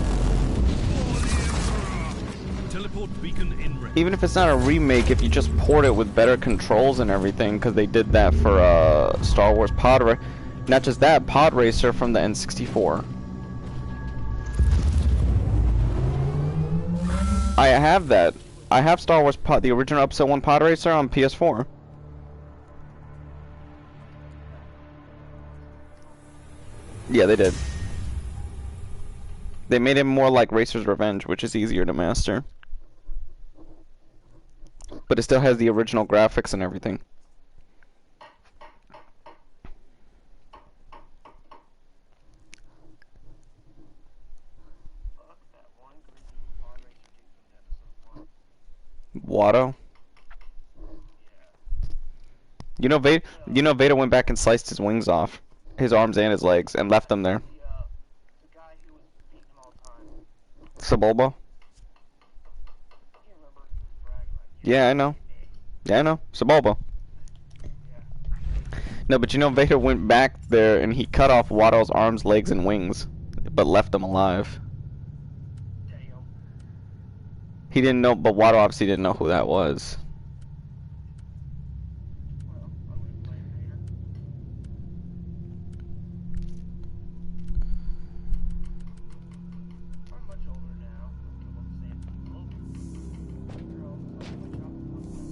Teleport beacon in range. Even if it's not a remake, if you just port it with better controls and everything, because they did that for Star Wars Pod Racer. Not just that, Pod Racer from the N64. I have that. I have Star Wars the original Episode 1 Pod Racer on PS4. Yeah, they did. They made it more like Racer's Revenge, which is easier to master. But it still has the original graphics and everything. Watto? You know Vader went back and sliced his wings off. His arms and his legs, and left them there. The guy who was beating him all the time. Sebulba? I can't remember if he was bragging like, Yeah, I know. Yeah, I know. Sebulba. No, but you know Vader went back there and he cut off Watto's arms, legs, and wings, but left him alive. Damn. He didn't know, but Watto obviously didn't know who that was. Well, I wouldn't blame Vader. I'm much older now. I kill all the same people. They're all so much off the list.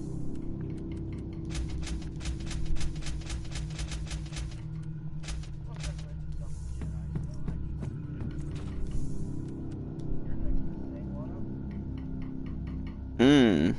Plus, I've read some of the Jedi, so I need to do it. You're next to say Watto? Hmm.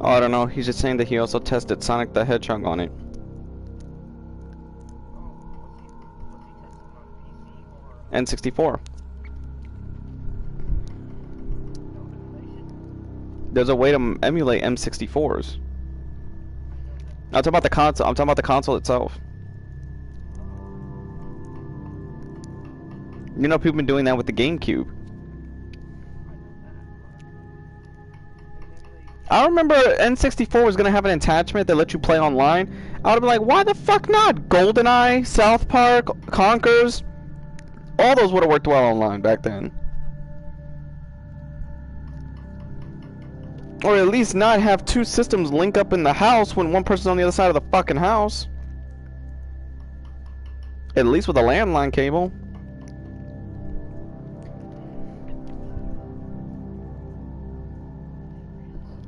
Oh, I don't know. He's just saying that he also tested Sonic the Hedgehog on it. N64. There's a way to emulate M64s. I'm talking about the console. I'm talking about the console itself. You know, people been doing that with the GameCube. I remember N64 was gonna have an attachment that let you play online. I would be like, why the fuck not? GoldenEye, South Park, Conkers, all those would have worked well online back then. Or at least not have two systems link up in the house when one person's on the other side of the fucking house. At least with a landline cable.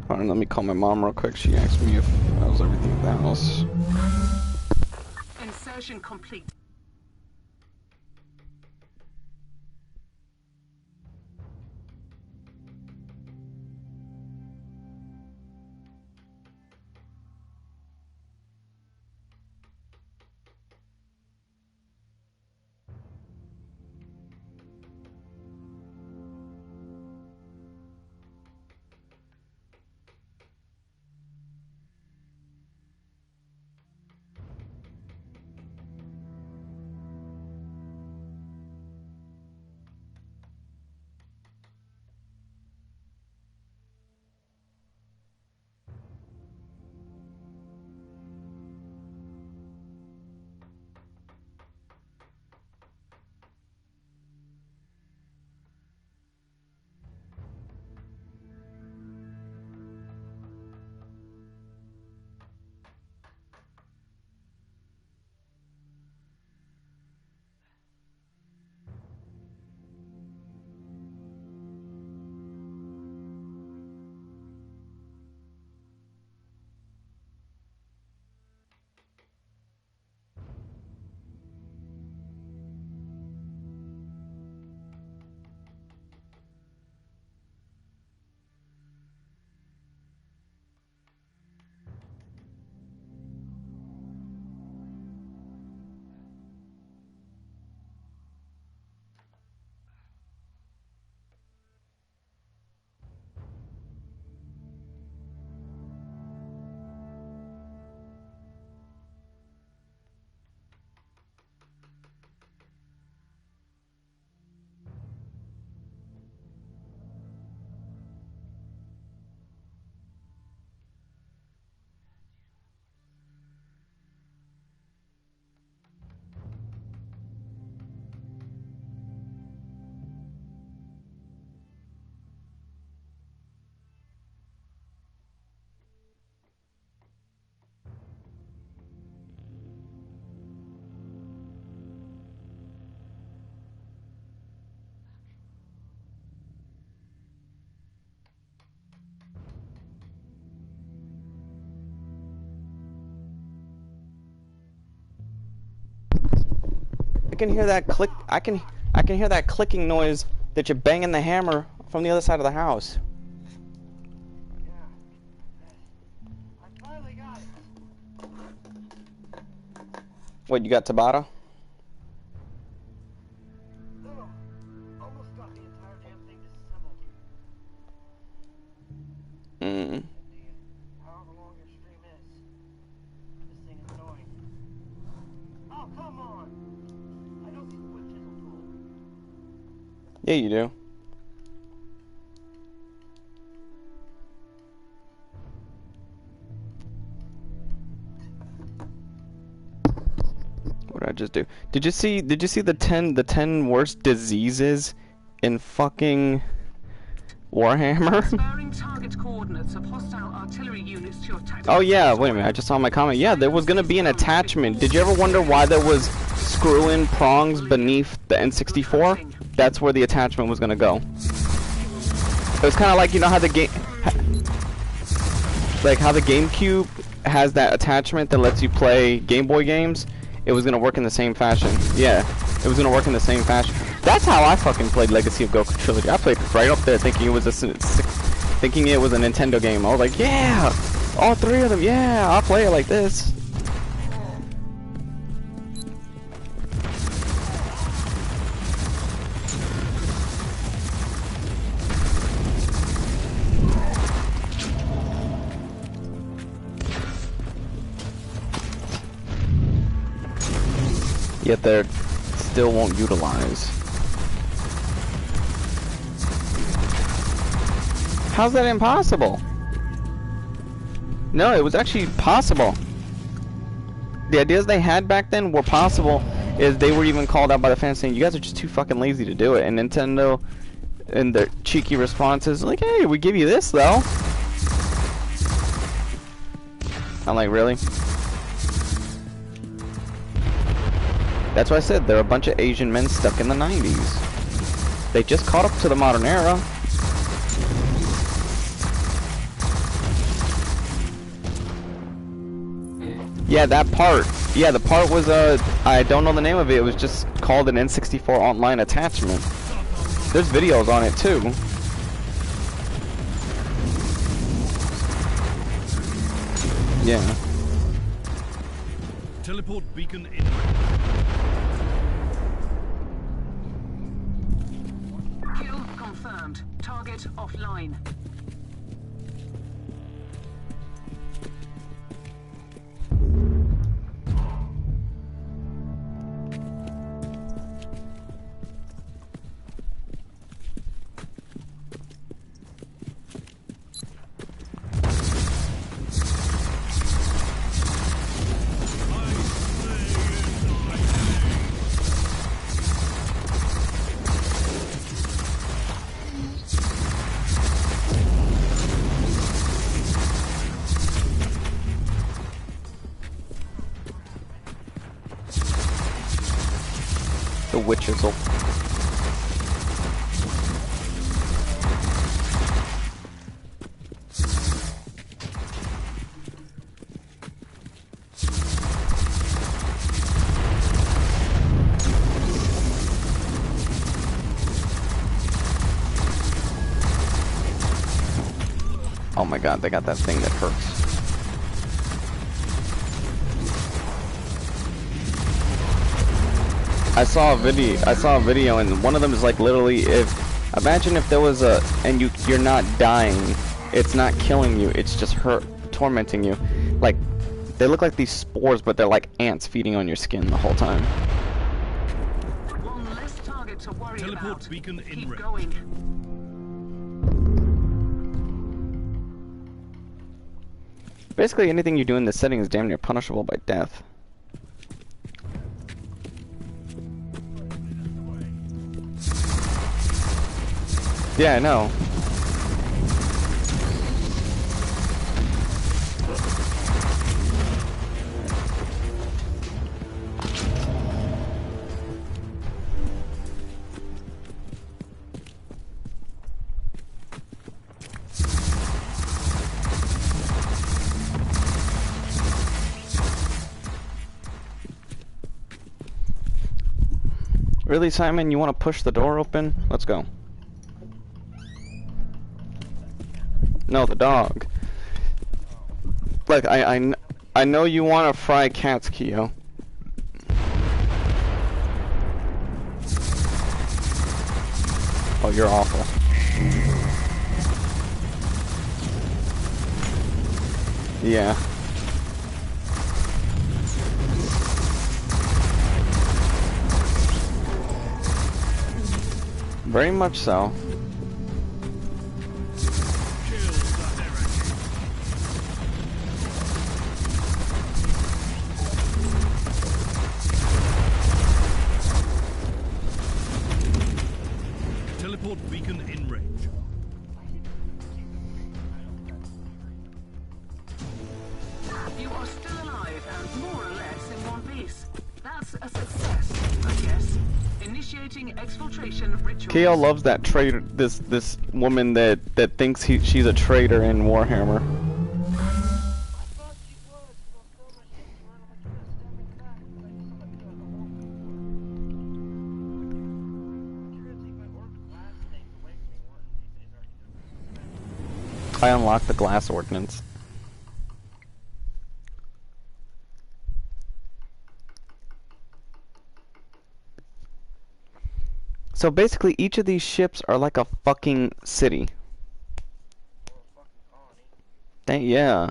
Hold on, let me call my mom real quick. She asked me if I was everything at the house. Insertion complete. I can hear that click. I can hear that clicking noise that you're banging the hammer from the other side of the house. Yeah. I finally got it. What, you got Tabata? No. Almost got the entire damn thing disassembled. Mm. However long your stream is, this thing is annoying. Oh, come on! I don't need the wood chisel tool. Yeah, you do. What did I just do? Did you see the 10 worst diseases in fucking Warhammer? Sparing target coordinates of hostile artillery units to your tactical. Oh yeah, wait a minute, I just saw my comment. Yeah, there was gonna be an attachment. Did you ever wonder why there was screw-in prongs beneath the N64? That's where the attachment was gonna go. It was kind of like, you know how the game, like how the GameCube has that attachment that lets you play Game Boy games. It was gonna work in the same fashion. Yeah, it was gonna work in the same fashion. That's how I fucking played Legacy of Goku Trilogy. I played it right up there, thinking it was a Nintendo game. I was like, yeah, all three of them. Yeah, I'll play it like this. Yet they still won't utilize. How's that impossible? No, it was actually possible. The ideas they had back then were possible. Is they were even called out by the fans saying, you guys are just too fucking lazy to do it. And Nintendo, in their cheeky responses, like, hey, we give you this though. I'm like, really? That's why I said they're a bunch of Asian men stuck in the 90s. They just caught up to the modern era. Yeah, that part. Yeah, the part was, I don't know the name of it. It was just called an N64 online attachment. There's videos on it, too. Yeah. Teleport beacon in. Kill confirmed. Target offline. The witches will. Oh my god, they got that thing that hurts. I saw a video and one of them is like literally imagine if there was and you're not dying, it's not killing you, it's just tormenting you. Like they look like these spores, but they're like ants feeding on your skin the whole time. One less target to worry Teleport about. beacon in Keep range. going. Basically anything you do in this setting is damn near punishable by death. Yeah, I know. Really, Simon? You want to push the door open? Let's go. No, the dog. Like, I know you want to fry cats, Keo. Oh, you're awful. Yeah. Very much so. Teleport beacon in range. You are still alive and more or less in one piece. That's a success, I guess. Initiating exfiltration rituals. Keo loves that traitor, this woman that thinks she's a traitor in Warhammer. I unlocked the glass ordinance. So basically, each of these ships are like a fucking city. Yeah.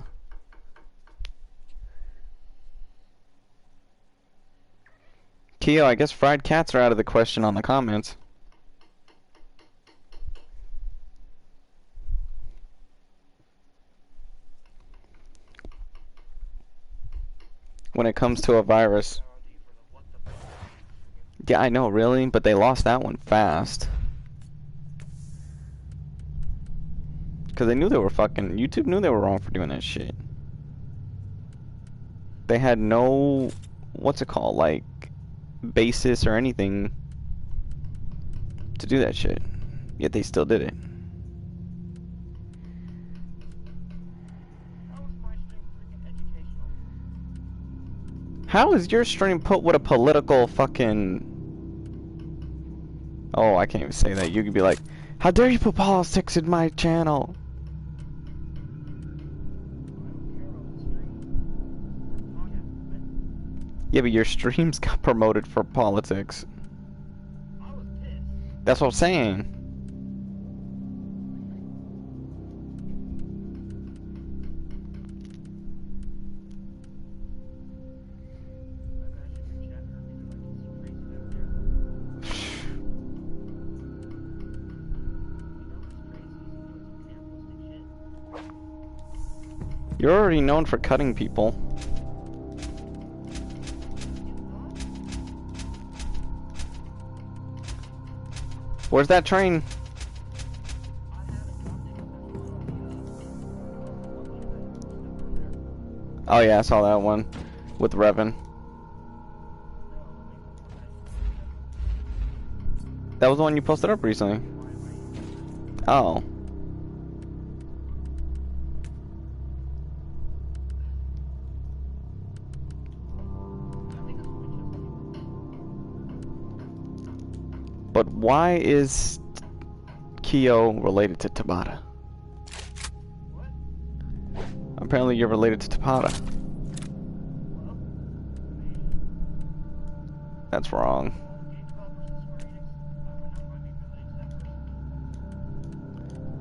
Keo, I guess fried cats are out of the question on the comments. When it comes to a virus. Yeah, I know, really, but they lost that one fast. Because they knew they were fucking... YouTube knew they were wrong for doing that shit. They had no... What's it called? Like, basis or anything to do that shit. Yet they still did it. How is your stream put with a political fucking... Oh, I can't even say that. You could be like, how dare you put politics in my channel? Yeah, but your streams got promoted for politics. That's what I'm saying. You're already known for cutting people. Where's that train? Oh yeah, I saw that one with Revan. That was the one you posted up recently. Oh. But why is Keo related to Tabata? Apparently you're related to Tabata. That's wrong.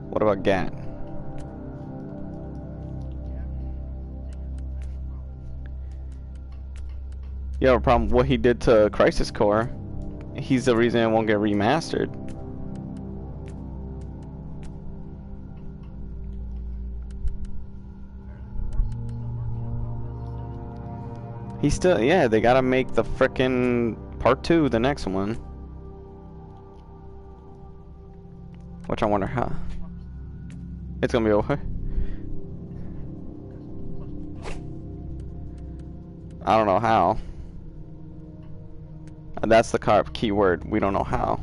What about Gat? You have a problem with what he did to Crisis Core? He's the reason it won't get remastered. He's still, yeah, they gotta make the frickin' part 2, the next one. Which I wonder how. It's gonna be over. I don't know how. And that's the keyword. We don't know how.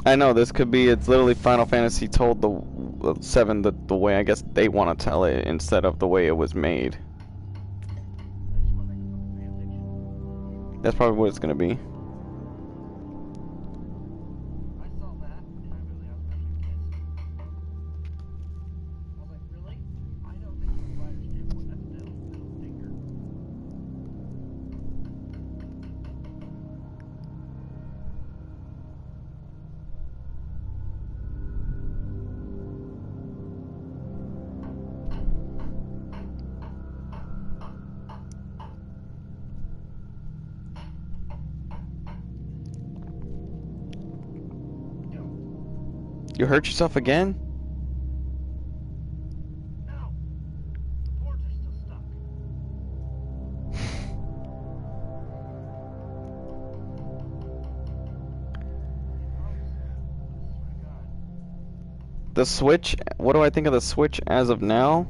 I know this could be. It's literally Final Fantasy told the 7 the way I guess they want to tell it instead of the way it was made. That's probably what it's gonna be. I saw that, and I really was pissed. I was like, really? I know things from a writer's standpoint. That's middle finger. You hurt yourself again? No! The boards are still stuck. The Switch, what do I think of the Switch as of now?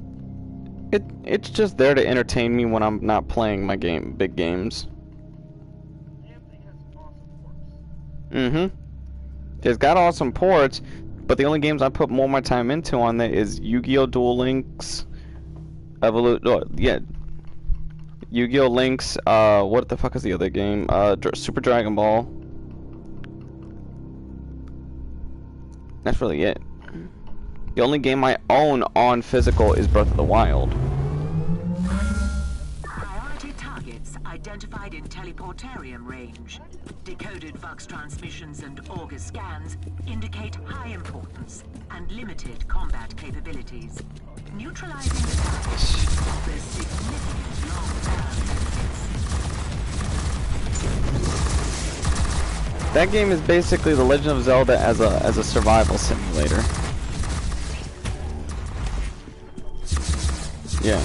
It's just there to entertain me when I'm not playing my big games. Damn thing has awesome ports. Mm-hmm. It's got awesome ports, but the only games I put more of my time into on there is Yu-Gi-Oh! Duel Links, Yu-Gi-Oh! Links, what the fuck is the other game? Super Dragon Ball. That's really it. The only game I own on physical is Breath of the Wild. Priority targets identified in teleportarium range. Decoded Vox transmissions and Augur scans indicate high importance and limited combat capabilities. Neutralizing the target offers significant long-term benefits. That game is basically The Legend of Zelda as a survival simulator. Yeah.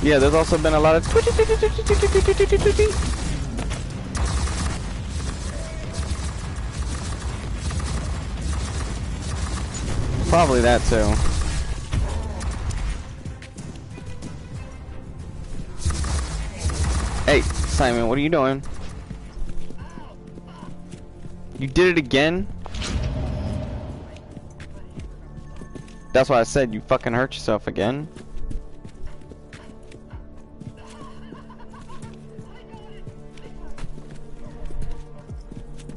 Yeah, there's also been a lot of probably that too. Hey, Simon, what are you doing? You did it again? That's why I said you fucking hurt yourself again.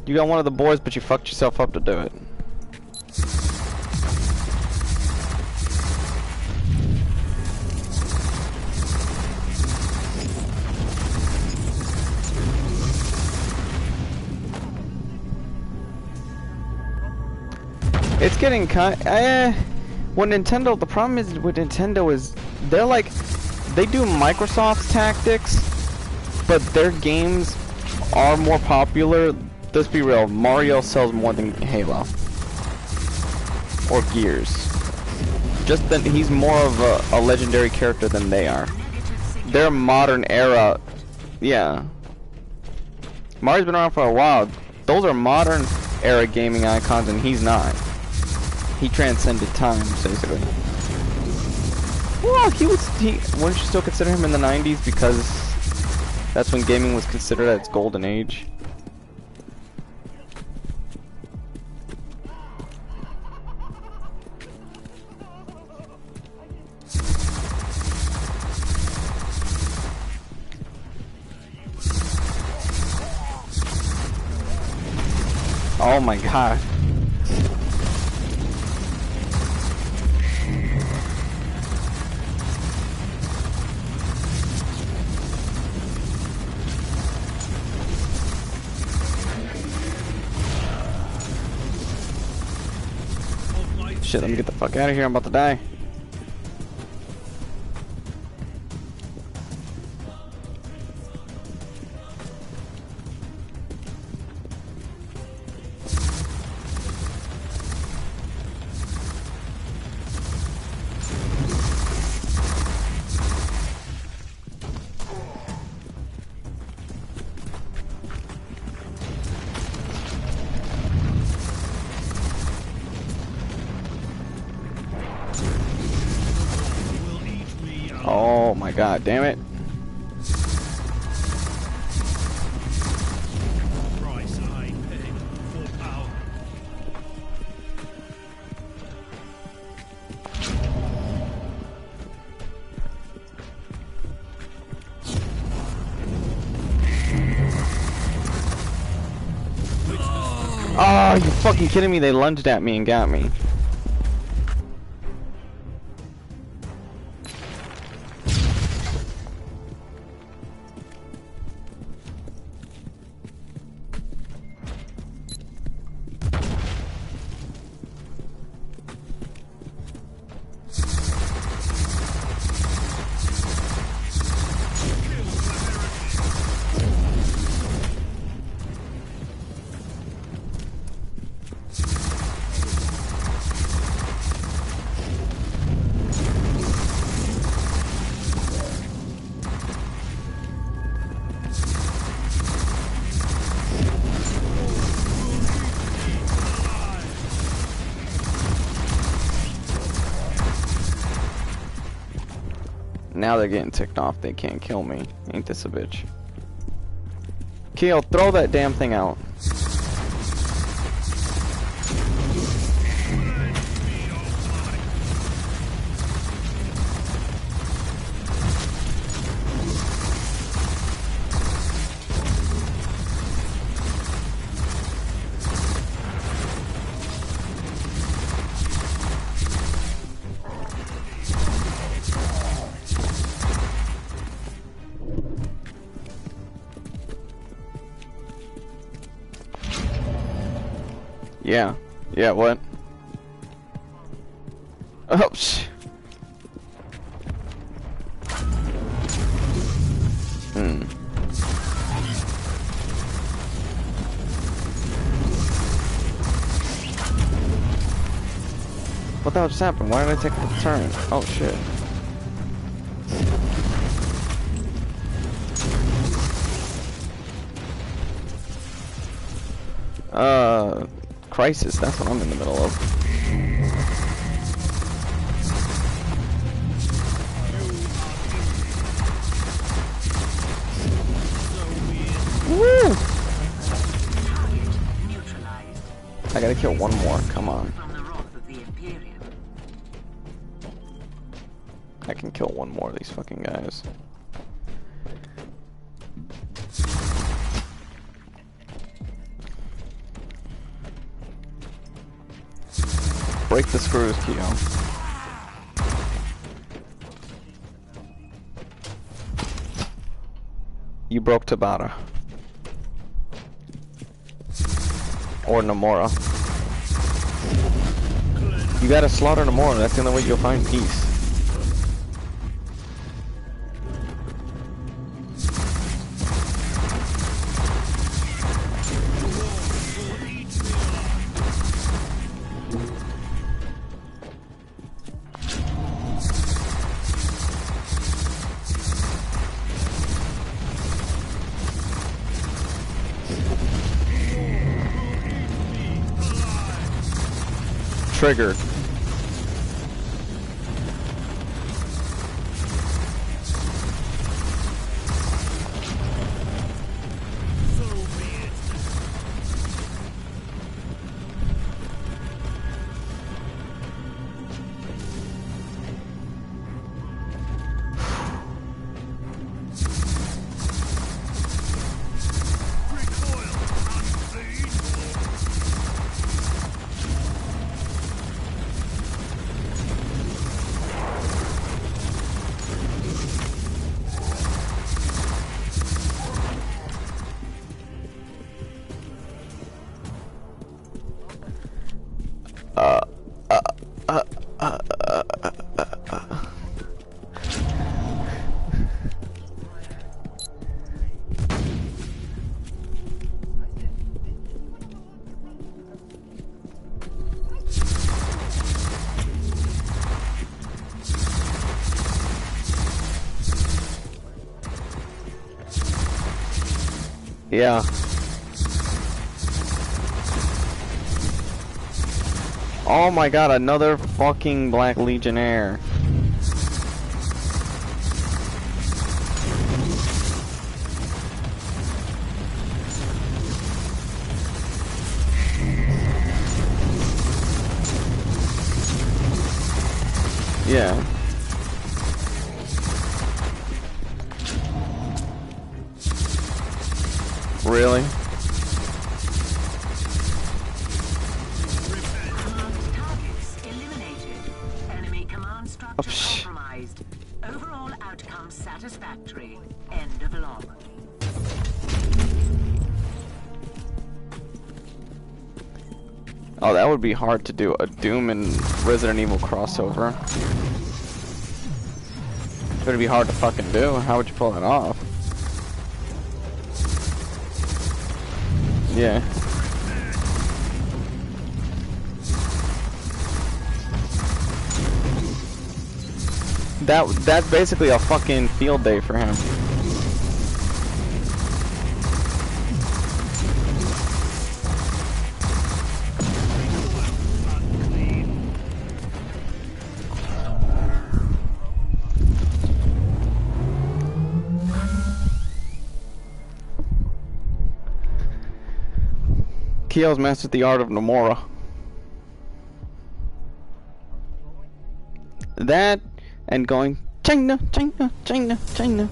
You got one of the boys, but you fucked yourself up to do it. It's getting when Nintendo, the problem is with Nintendo is they're like, they do Microsoft's tactics, but their games are more popular. Let's be real, Mario sells more than Halo or Gears. Just that he's more of a legendary character than they are. Their modern era, yeah. Mario's been around for a while. Those are modern era gaming icons, and he's not. He transcended time, basically. Well, wouldn't you still consider him in the 90s because that's when gaming was considered at its golden age? Oh my god. Shit, let me get the fuck out of here, I'm about to die. my god, damn it. Price I pay for power. Oh, you fucking kidding me? They lunged at me and got me. Now they're getting ticked off. They can't kill me. Ain't this a bitch? Keel, throw that damn thing out. Yeah. Yeah, what? Oh, What the hell just happened? Why did I take the turn? Oh, shit. Crisis, that's what I'm in the middle of. Woo! I gotta kill one more, come on. I can kill one more of these fucking guys. Break the screws, Keo. You broke Tabata. Or Namora. You gotta slaughter Namora, that's the only way you'll find peace. Triggered. Yeah. Oh my god, another fucking Black Legionnaire. Yeah. Really? Targets eliminated. Enemy command structure compromised. Overall outcome satisfactory. End of log. Oh, that would be hard to do. A Doom and Resident Evil crossover. It would be hard to fucking do. How would you pull that off? Yeah. That's basically a fucking field day for him. Keo's mastered the art of Nomura. That and going China, China, China, China.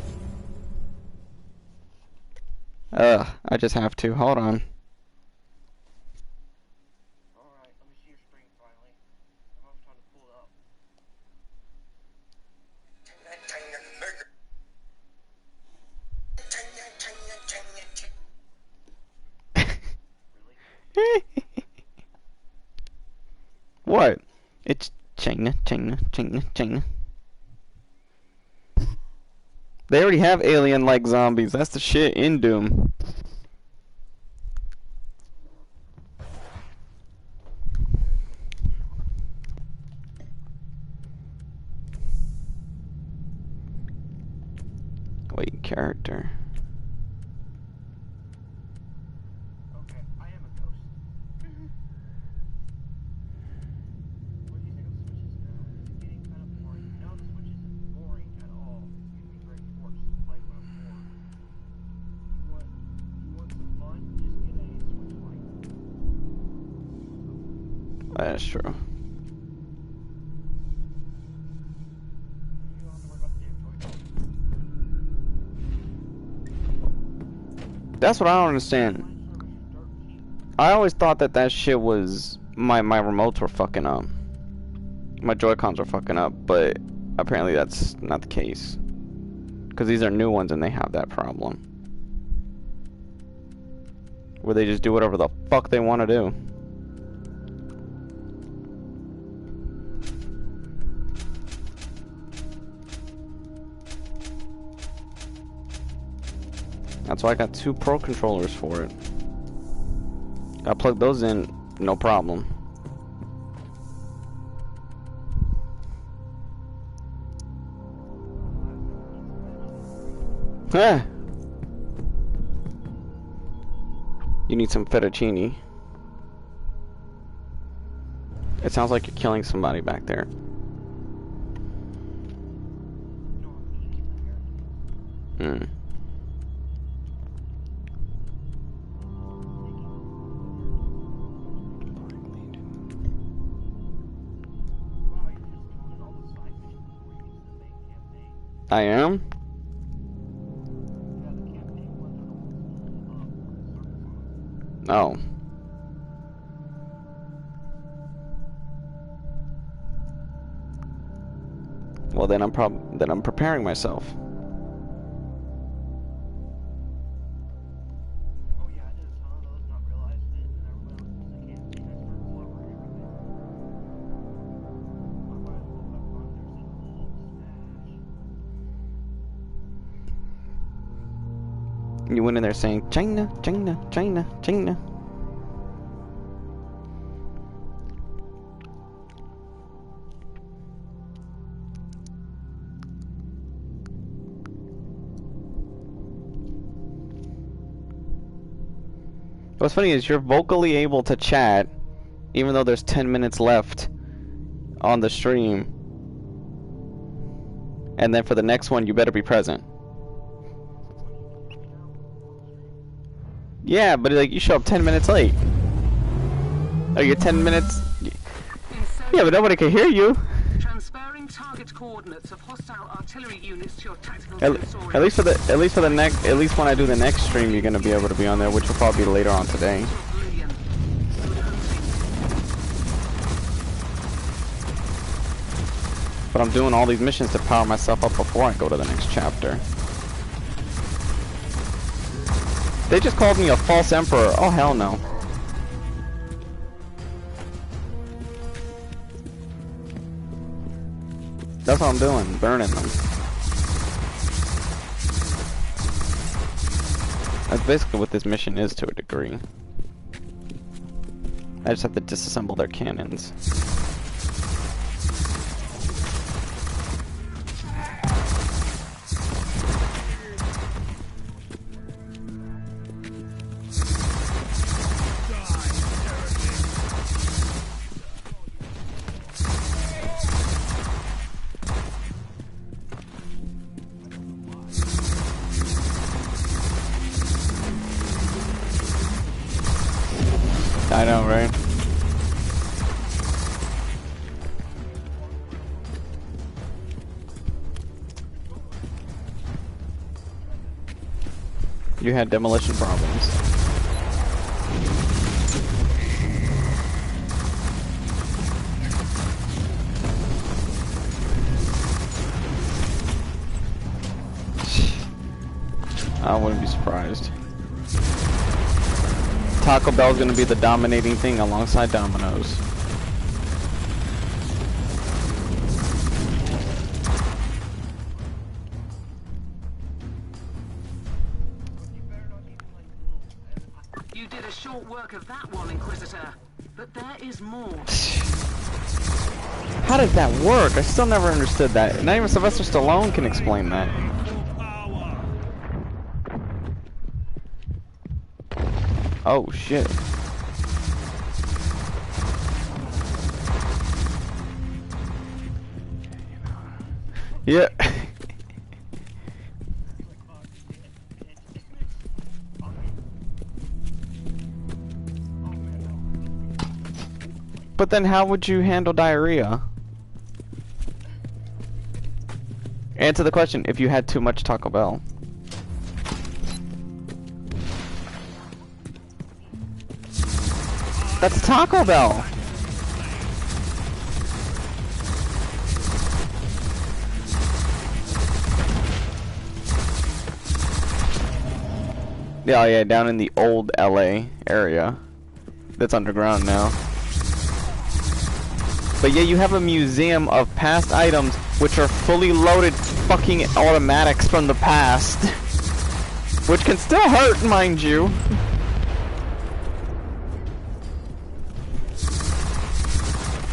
I just have to. Hold on. Alright, let me see your screen finally. I'm trying to pull it up. What? It's China, China, China, China. They already have alien-like zombies. That's the shit in Doom. Wait, character. Okay, I am a ghost. What do you think of the switches now? Is it getting kind of boring? No, the switch isn't boring at all. It's giving me great force to play when I'm bored. You want some fun? Just get a switch light. That's true. You don't have to worry about the damn joy-con. That's what I don't understand. I always thought that shit was my remotes were fucking up. My Joy-Cons were fucking up, but apparently that's not the case. Because these are new ones and they have that problem. Where they just do whatever the fuck they want to do. That's why I got 2 Pro controllers for it. I plug those in, no problem. Ah. You need some fettuccine. It sounds like you're killing somebody back there. Hmm. I am? Oh. Well, then I'm preparing myself. Oh yeah, I did a ton of those, not realizing it, and everyone else was like, can't see that circle over everything. I might as well have fun. There's a little smash. You went in there saying, China, China, China, China. What's funny is you're vocally able to chat, even though there's 10 minutes left on the stream. And then for the next one, you better be present. Yeah, but like you show up 10 minutes late. Oh, you're 10 minutes. Yeah, but nobody can hear you. Transferring target coordinates of hostile artillery units to your tactical At sensorium. least for the next, at least when I do the next stream, you're gonna be able to be on there, which will probably be later on today. But I'm doing all these missions to power myself up before I go to the next chapter. They just called me a false emperor. Oh hell no. That's what I'm doing, burning them. That's basically what this mission is to a degree. I just have to disassemble their cannons. I know, right? You had demolition problems. I wouldn't be surprised. Taco Bell's gonna be the dominating thing alongside Domino's. You did a short work of that one, Inquisitor. But there is more. How did that work? I still never understood that. Not even Sylvester Stallone can explain that. Oh shit. Yeah. But then how would you handle diarrhea? Answer the question, if you had too much Taco Bell. That's Taco Bell! Yeah, yeah, down in the old LA area. That's underground now. But yeah, you have a museum of past items which are fully loaded fucking automatics from the past. Which can still hurt, mind you.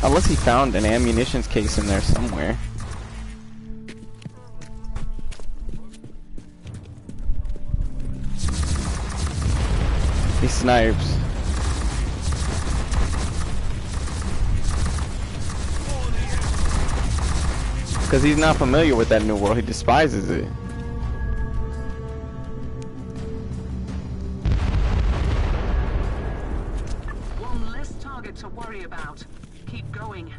Unless he found an ammunitions case in there somewhere. He snipes. Because he's not familiar with that new world, he despises it. One less target to worry about. Keep going.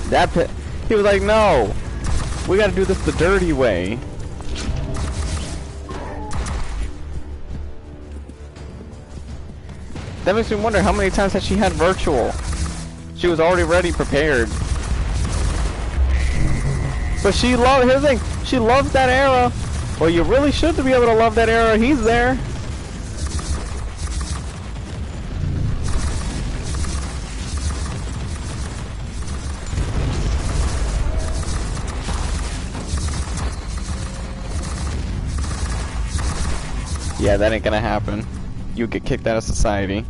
That pit, he was like, no, we gotta do this the dirty way. That makes me wonder how many times has she had virtual? She was already ready, prepared. But she loved, here's the thing, she loves that era. Well, you really should be able to love that era, he's there. Yeah, that ain't gonna happen. You get kicked out of society.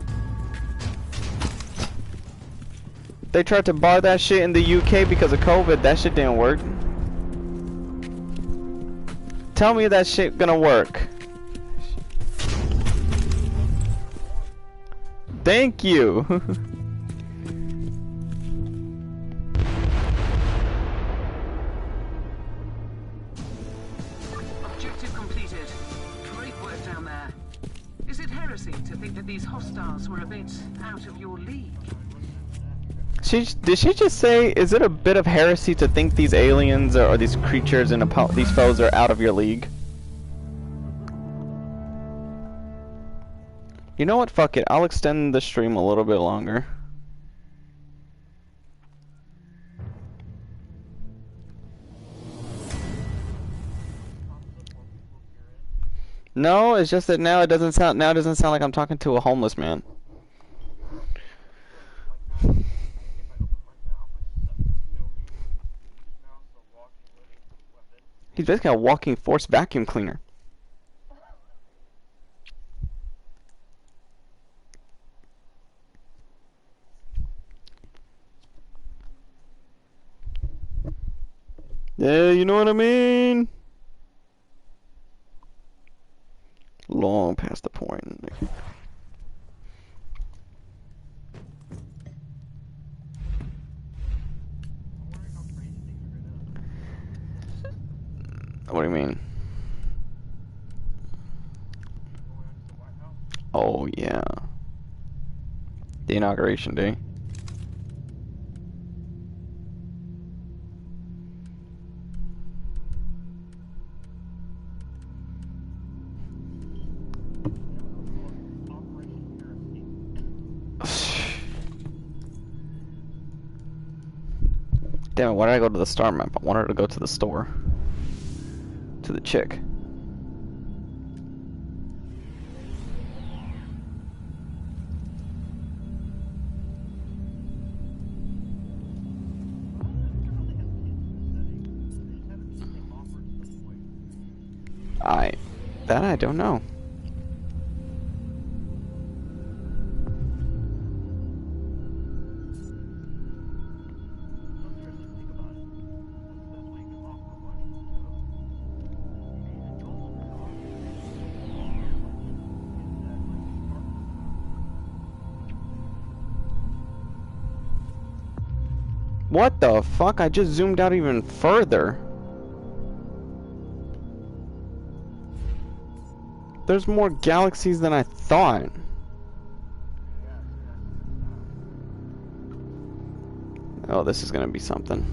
They tried to bar that shit in the UK because of COVID. That shit didn't work. Tell me that shit gonna work. Thank you. Objective completed. Great work down there. Is it heresy to think that these hostiles were a bit out of your league? Did she just say, is it a bit of heresy to think these aliens or these creatures and these foes are out of your league? You know what? Fuck it. I'll extend the stream a little bit longer. No, it's just that now it doesn't sound like I'm talking to a homeless man. He's basically a walking force vacuum cleaner. Yeah, you know what I mean? Long past the point. What do you mean? Oh, yeah. The inauguration day. Damn it, why did I go to the star map? I wanted to go to the store. To the chick. That I don't know. What the fuck? I just zoomed out even further. There's more galaxies than I thought. Oh, this is gonna be something.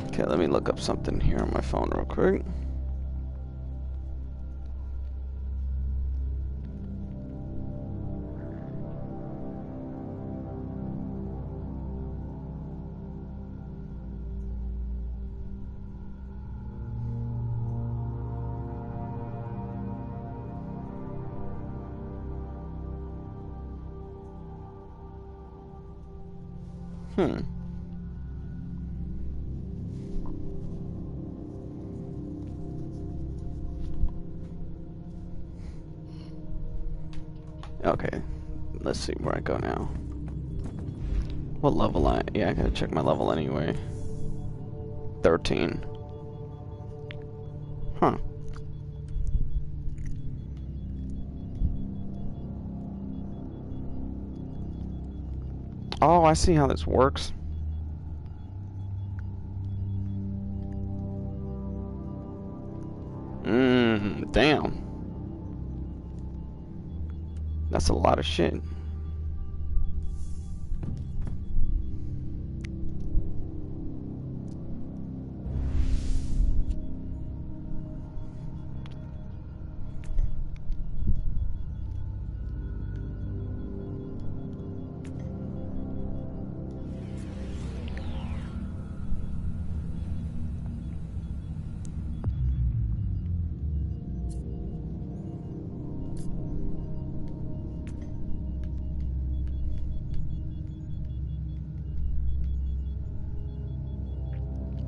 Okay, let me look up something here on my phone real quick. Okay, let's see where I go now. What level yeah, I gotta check my level anyway. 13. Huh. Oh, I see how this works. Damn. That's a lot of shit.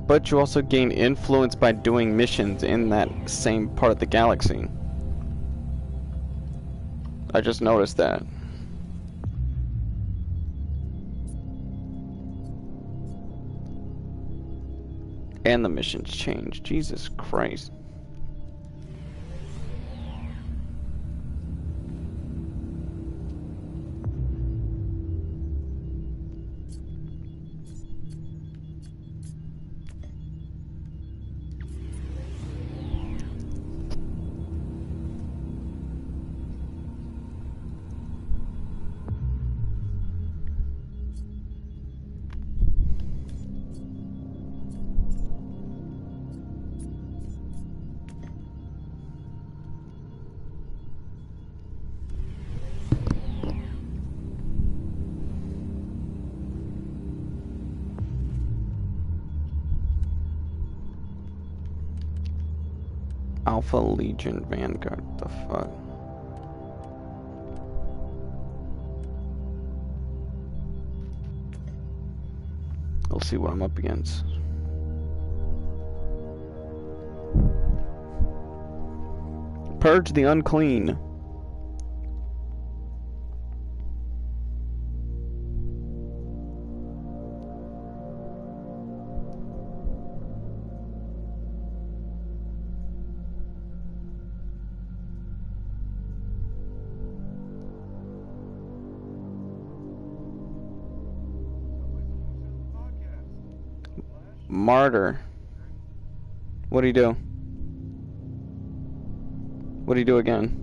But you also gain influence by doing missions in that same part of the galaxy. I just noticed that. And the missions change. Jesus Christ. Alpha Legion Vanguard, the fuck? Let's see what I'm up against. Purge the unclean. Martyr. What do you do? What do you do again?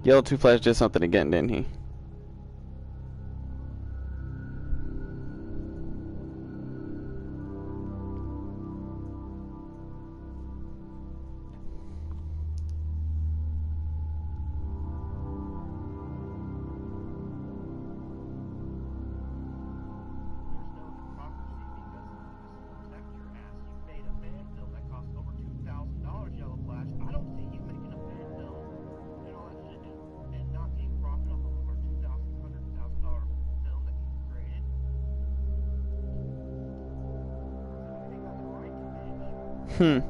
Yellow Two Flash did something again, didn't he? You know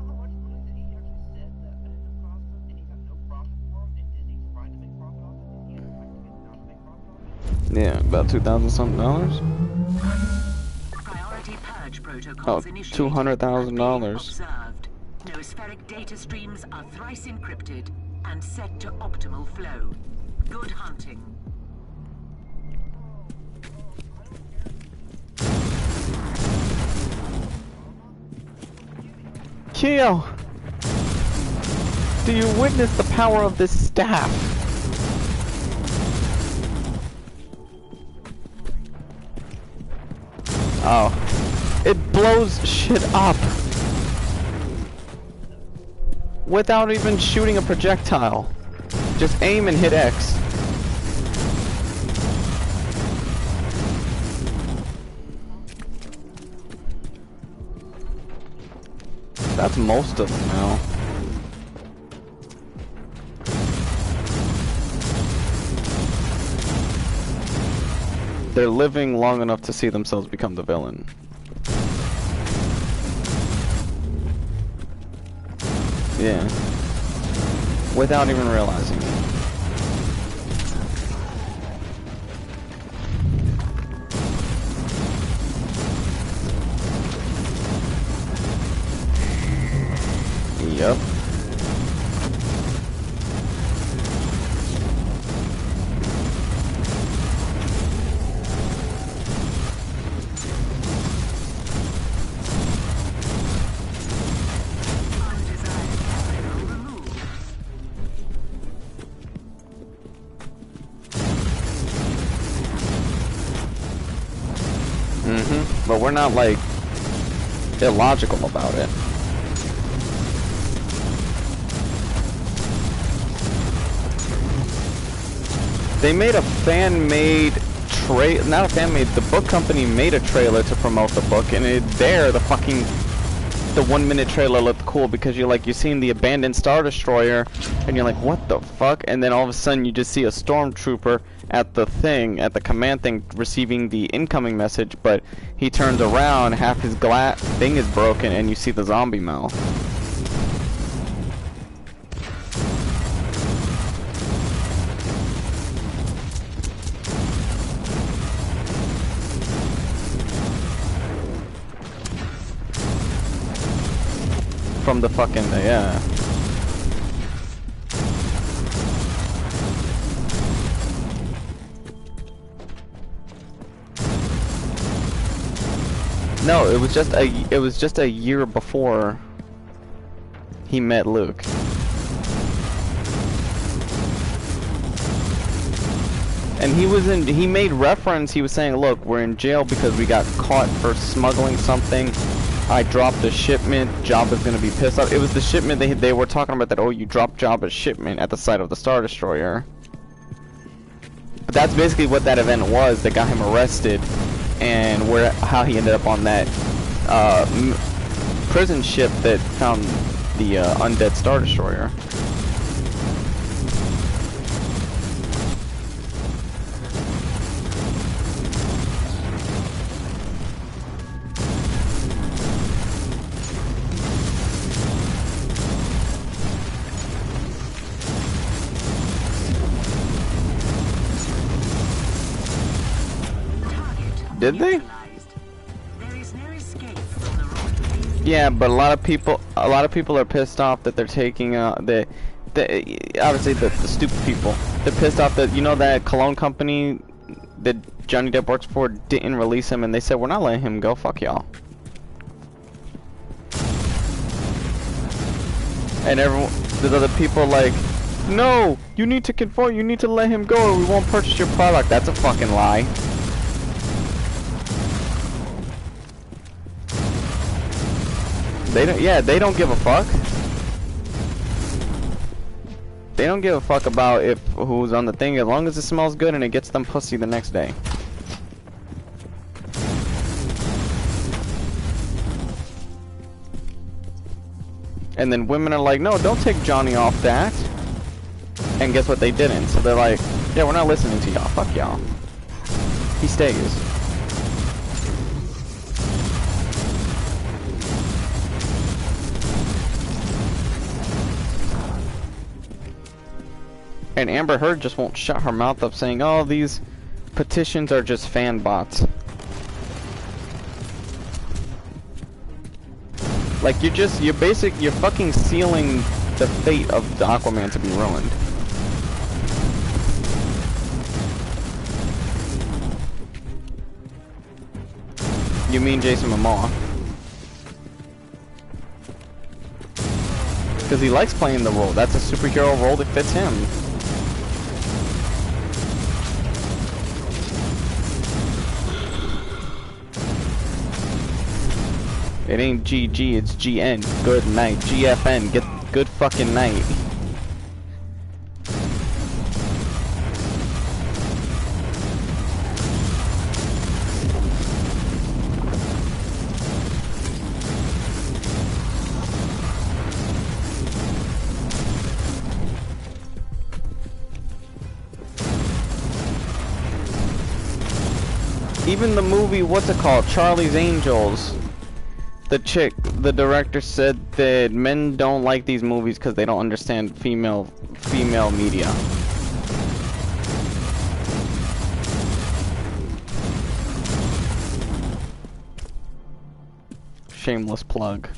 how much money that he actually said that Phantom cost him, and he got no profit for him, and Disney's trying to make profit off it, and he had not to make profit off it? Yeah, about $2,000 something. Priority purge protocols Oh, initiated $200,000. and observed. Noospheric data streams are thrice encrypted and set to optimal flow. Good hunting. Keo! Do you witness the power of this staff? Oh. It blows shit up. Without even shooting a projectile. Just aim and hit X. That's most of them now. They're living long enough to see themselves become the villain. Yeah. Without even realizing it. Yep. But we're not like illogical about it. They made a fan-made not a fan-made, the book company made a trailer to promote the book, and the fucking the 1 minute trailer looked cool because you're seeing the abandoned Star Destroyer and you're like, what the fuck? And then all of a sudden you just see a stormtrooper at the command thing receiving the incoming message, but he turns around, half his thing is broken, and you see the zombie mouth. From the fucking, yeah. No, it was just a year before he met Luke. And he made reference, he was saying, look, we're in jail because we got caught for smuggling something. I dropped a shipment, Jabba's gonna be pissed off. It was the shipment they were talking about that, oh, you dropped Jabba's shipment at the site of the Star Destroyer. But that's basically what that event was that got him arrested, and how he ended up on that prison ship that found the undead Star Destroyer. Did they? Yeah, but a lot of people are pissed off that they're taking obviously the stupid people. They're pissed off that, you know, that cologne company that Johnny Depp works for didn't release him, and they said, we're not letting him go, fuck y'all. And there's other people like, no, you need to conform, you need to let him go or we won't purchase your product. That's a fucking lie. They don't give a fuck. They don't give a fuck about who's on the thing, as long as it smells good and it gets them pussy the next day. And then women are like, no, don't take Johnny off that. And guess what, they didn't. So they're like, yeah, we're not listening to y'all, fuck y'all. He stays. And Amber Heard just won't shut her mouth up saying, oh, these petitions are just fan bots. Like, you're fucking sealing the fate of the Aquaman to be ruined. You mean Jason Momoa. Because he likes playing the role. That's a superhero role that fits him. It ain't GG, it's GN. Good night. GFN. Get good fucking night. Even the movie, what's it called? Charlie's Angels. The director said that men don't like these movies because they don't understand female media. Shameless plug.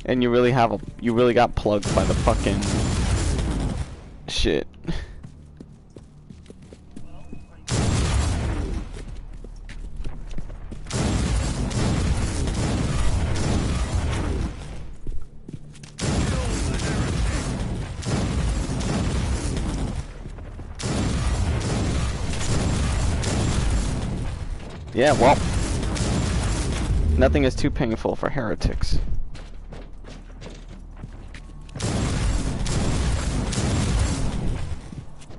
And you really got plugged by the fucking shit. Yeah, well, nothing is too painful for heretics.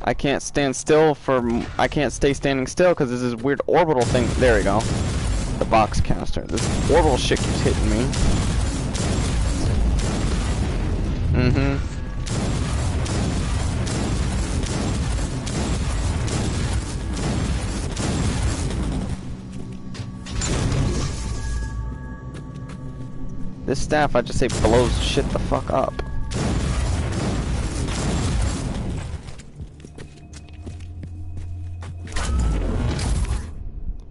I can't stand still I can't stay standing still because there's this weird orbital thing. There we go. The box caster. This orbital shit keeps hitting me. Mm-hmm. This staff, I just say, blows shit the fuck up.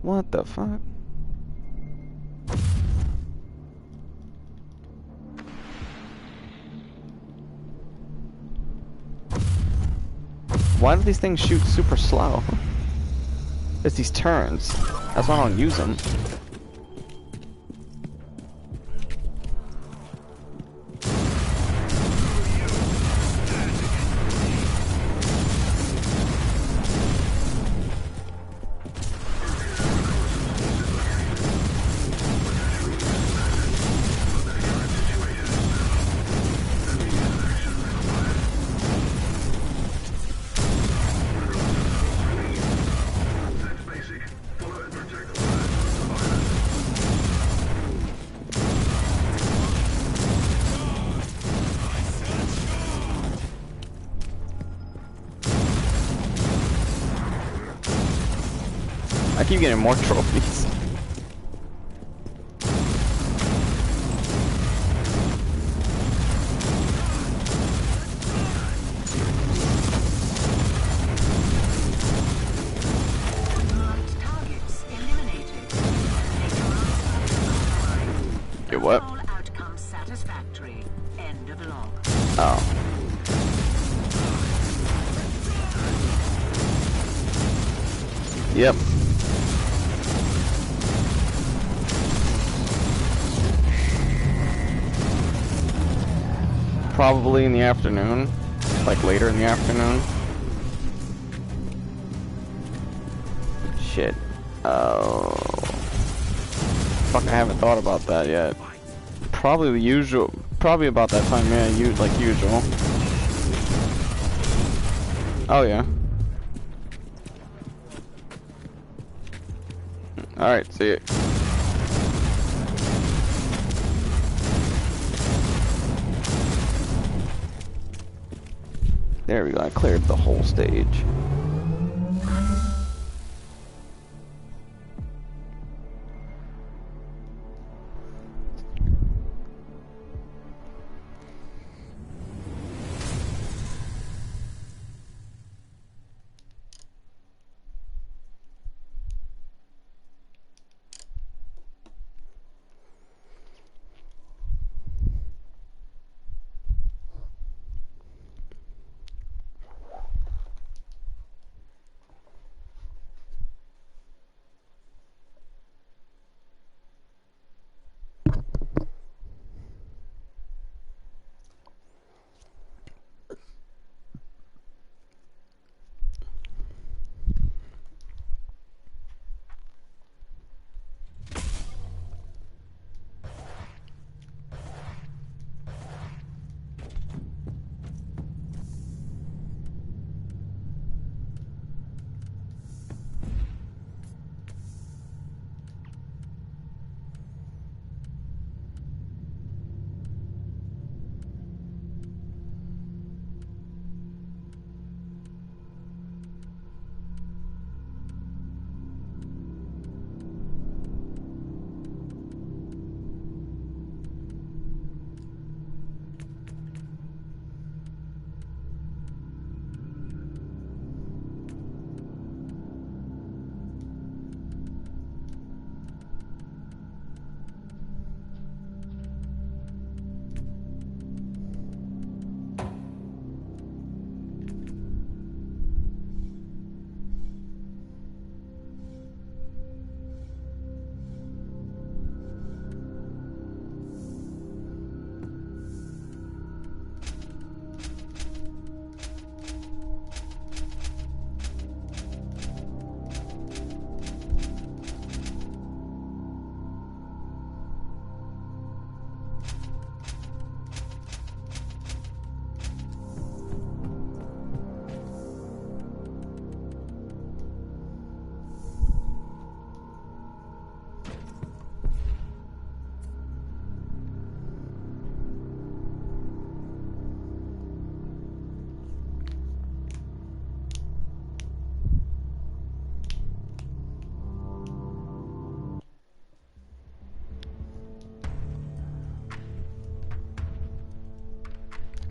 What the fuck? Why do these things shoot super slow? It's these turns. That's why I don't use them. I keep getting more trophies. Marked targets eliminated. Get what? All outcomes satisfactory. End of log. Oh. Yep. Probably in the afternoon. Like later in the afternoon. Shit. Oh. Fuck, I haven't thought about that yet. Probably the usual. Probably about that time, yeah, like usual. Oh, yeah. Alright, see it. There we go, I cleared the whole stage.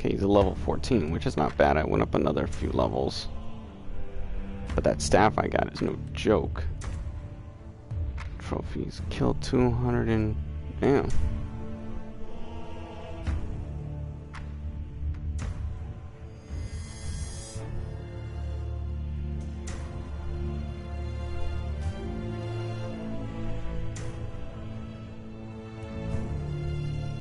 Okay, he's a level 14, which is not bad. I went up another few levels. But that staff I got is no joke. Trophies. Killed 200 and... Damn.